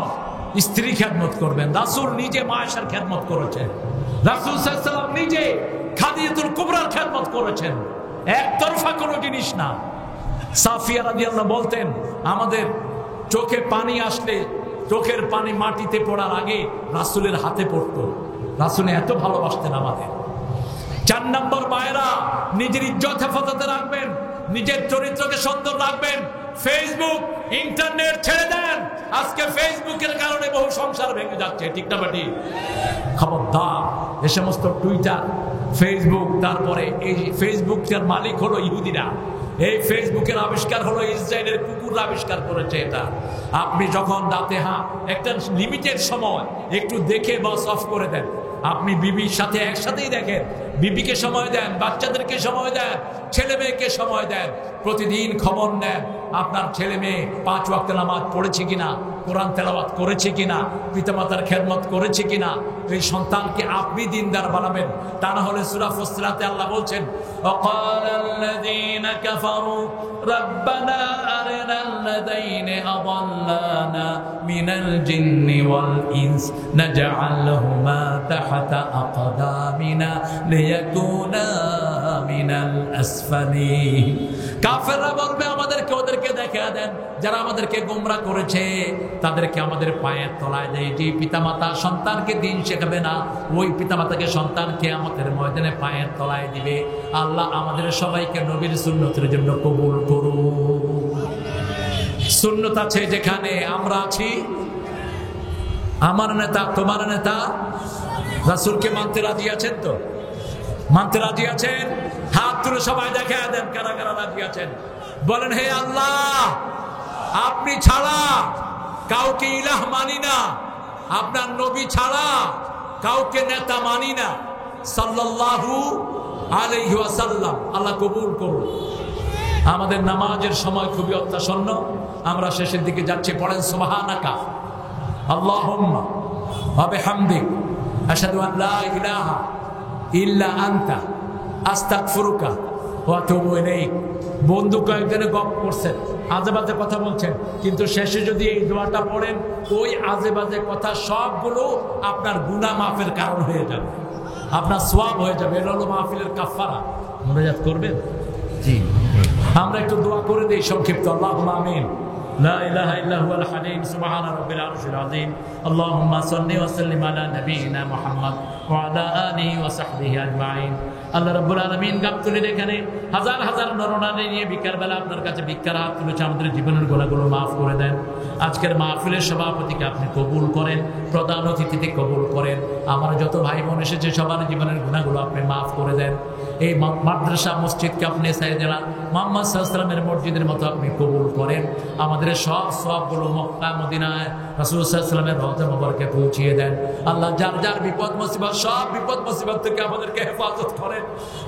স্ত্রী খেদমত করবেন। রাসূল নিজে মায়েশার খেদমত করেছেন, রাসূল সাল্লাল্লাহু আলাইহি ওয়াসাল্লাম নিজে খাদিজাতুল কুবরার খেদমত করেছেন। একতরফা কোনো জিনিস না। সাফিয়া রাদিয়াল্লাহু বলতেন, আমাদের চোখে পানি আসলে চোখের পানি মাটিতে পড়ার আগে রাসূলের হাতে পড়তো। রাসূল এত ভালোবাসতেন আমাদের। 4 নম্বর, মায়েরা নিজের ইজ্জত হেফাজতে রাখবেন, নিজের চরিত্রকে সুন্দর রাখবেন। ফেসবুক ইন্টারনেট ছেড়ে দেন। আজকে ফেসবুকের কারণে বহু সংসার ভেঙে যাচ্ছে। ঠিক না বাটি? খবরদার, এ সমস্ত টুইটার, ফেসবুক, তারপরে এই ফেসবুকের মালিক হলো ইহুদিরা। এই ফেসবুকের আবিষ্কার হলো ইসরায়েলের কুকুর আবিষ্কার করেছে এটা। আপনি যখন রাতে একটা লিমিটেড সময় একটু দেখে বাস অফ করে দেন। আপনি বিবির সাথে একসাথেই দেখেন, বিবিকে সময় দেন, বাচ্চাদেরকে সময় দেন, ছেলে মেয়েকে সময় দেন, প্রতিদিন খবর নেন আপনার ছেলে মেয়ে 5 ওয়াক্ত নামাজ পড়েছে কিনা, কোরআন তেলাওয়াত করেছে কিনা, পিতামাতার খেদমত করেছে কিনা। এই সন্তানকে আপনি দিনদার বানাবেন। তা না হলে সূরা ফুসসিলাতে আল্লাহ বলছেন, ওয়াকালাল্লাযীনা কাফারু রাব্বানা আরিনাল্লাযীনা আযাল্লানা মিনাল জিন্নি ওয়াল ইনস নাজআলহুমা তাহতা আকদামিনা লিয়াকুনা মিনাল আসফালিন। কাফেররা বলবে, আমাদেরকে ওদেরকে দেখা দেন যারা আমাদেরকে গোমরাহ করেছে, তাদেরকে আমাদের পায়ের তলায় দেয়। যে পিতামাতা সন্তানকে দিন শেখাবে না, ওই পিতামাতাকে সন্তান কিয়ামতের ময়দানে পায়ের তলায় দিবে। আল্লাহ আমাদের সবাইকে নবীর সুন্নতের জন্য কবুল করুন। সুন্নত আছে যেখানে আমরা আছি, আমার নেতা তোমার নেতা রাসূলকে মানতে রাজি আছেন তো? মানতে রাজি আছেন? হাত তুলে সবাই দেখা দেন কারা কারা রাজি আছেন। বলেন, হে আল্লাহ, আপনি ছাড়া কাউকে ইলাহ মানি না, আপনার নবী ছাড়া কাউকে নেতা মানি না, সাল্লাল্লাহু আলাইহি ওয়াসাল্লাম। আল্লাহ কবুল করুন। আমাদের নামাজের সময় খুবই অত্যাসন্ন, আমরা শেষের দিকে যাচ্ছি। পড়েন সুবহানাকা আল্লাহুম্মা ওয়া বিহামদিক আশহাদু আন লা ইলাহা ইল্লা আনতা আস্তাগফিরুকা ওয়া আতুবু ইলাইক। বন্ধু কয়েকজনে গপ করছেন, আজে বাজে কথা বলছেন, কিন্তু শেষে যদি এই দোয়াটা পড়েন, ওই আজে বাজে কথা সবগুলো আপনার গুনাহ মাফের কারণ হয়ে যাবে, আপনার সওয়াব হয়ে যাবে। এটা হলো মাহফিলের কাফারা। মুনাজাত করবেন? জি, আমরা একটু দোয়া করে দেই সংক্ষিপ্ত। আল্লাহুম্মা আমিন। لا إله إلا هو الحليم سبحان رب العرش العظيم اللهم صل وسلم على نبينا محمد وعلى آله وصحبه أجمعين। আল্লাহ রাব্বুল আলামিন গাবতলীর এখানে হাজার হাজার নরনারী নিয়ে বিকাল বেলা আপনার কাছে ভিক্ষার হাত তুলেছে। আমাদের জীবনের গোলাগুলো মাফ করে দেন। আজকের মাহফিলের সভাপতিকে আপনি কবুল করেন, প্রধান অতিথিকে কবুল করেন। আমার যত ভাই বোন এসেছে সবার জীবনের গুনাহগুলো আপনি মাফ করে দেন। এই মাদ্রাসা মসজিদকে আপনি সাইয়েদনা মুহাম্মদ সাল্লাল্লাহু আলাইহি ওয়াসাল্লামের মসজিদের মতো আপনি কবুল করেন। আমাদের সব সবগুলো মক্কা মদিনায় রাসূল সাল্লাল্লাহু আলাইহি ওয়াসাল্লামের রওজা মোবারকে পৌঁছিয়ে দেন। আল্লাহ যার যার বিপদ মুসিবত, সব বিপদ মুসিবত থেকে আমাদেরকে হেফাজত করেন।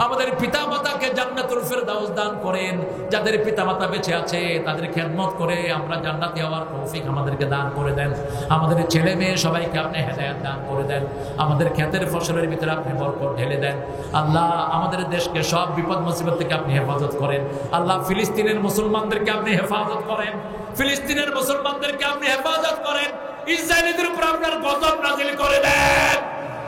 আমাদের পিতামাতাকে জান্নাতুল ফেরদাউস দান করেন। যাদের পিতামাতা বেঁচে আছে তাদের খেদমত করে আমরা জান্নাতে হওয়ার তৌফিক আমাদেরকে দান করে দেন। আমাদের ছেলে মেয়ে সবাইকে আপনি হেদায়েত দান করে দেন। আমাদের ক্ষেতের ফসলের ভিতরে আপনি বরকত ঢেলে দেন। আল্লাহ আমাদের দেশকে সব বিপদ মুসিবত থেকে আপনি হেফাজত করেন। আল্লাহ ফিলিস্তিনের মুসলমানদেরকে আপনি হেফাজত করেন। ফিলিস্তিনের মুসলমানদেরকে আপনি হেফাজত করেন। ইসরায়েলিদের উপর আপনার গজব নাযিল করে দেন।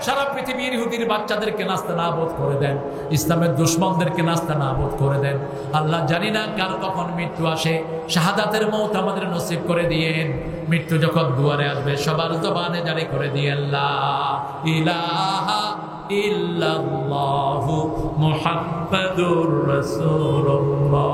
সারা পৃথিবীর ইহুদির বাচ্চাদেরকে নাস্তানাবুদ করে দেন। ইসলামের দুশমনদেরকে নাস্তানাবুদ করে দেন। আল্লাহ জানি না কার কখন মৃত্যু আসে, শাহাদাতের মওত আমাদের নসিব করে দিয়েন। মৃত্যু যখন দুয়ারে আসবে সবার জবানে জারি করে দিয়েন লা ইলাহা ইল্লাল্লাহু মুহাম্মাদুর রাসূলুল্লাহ।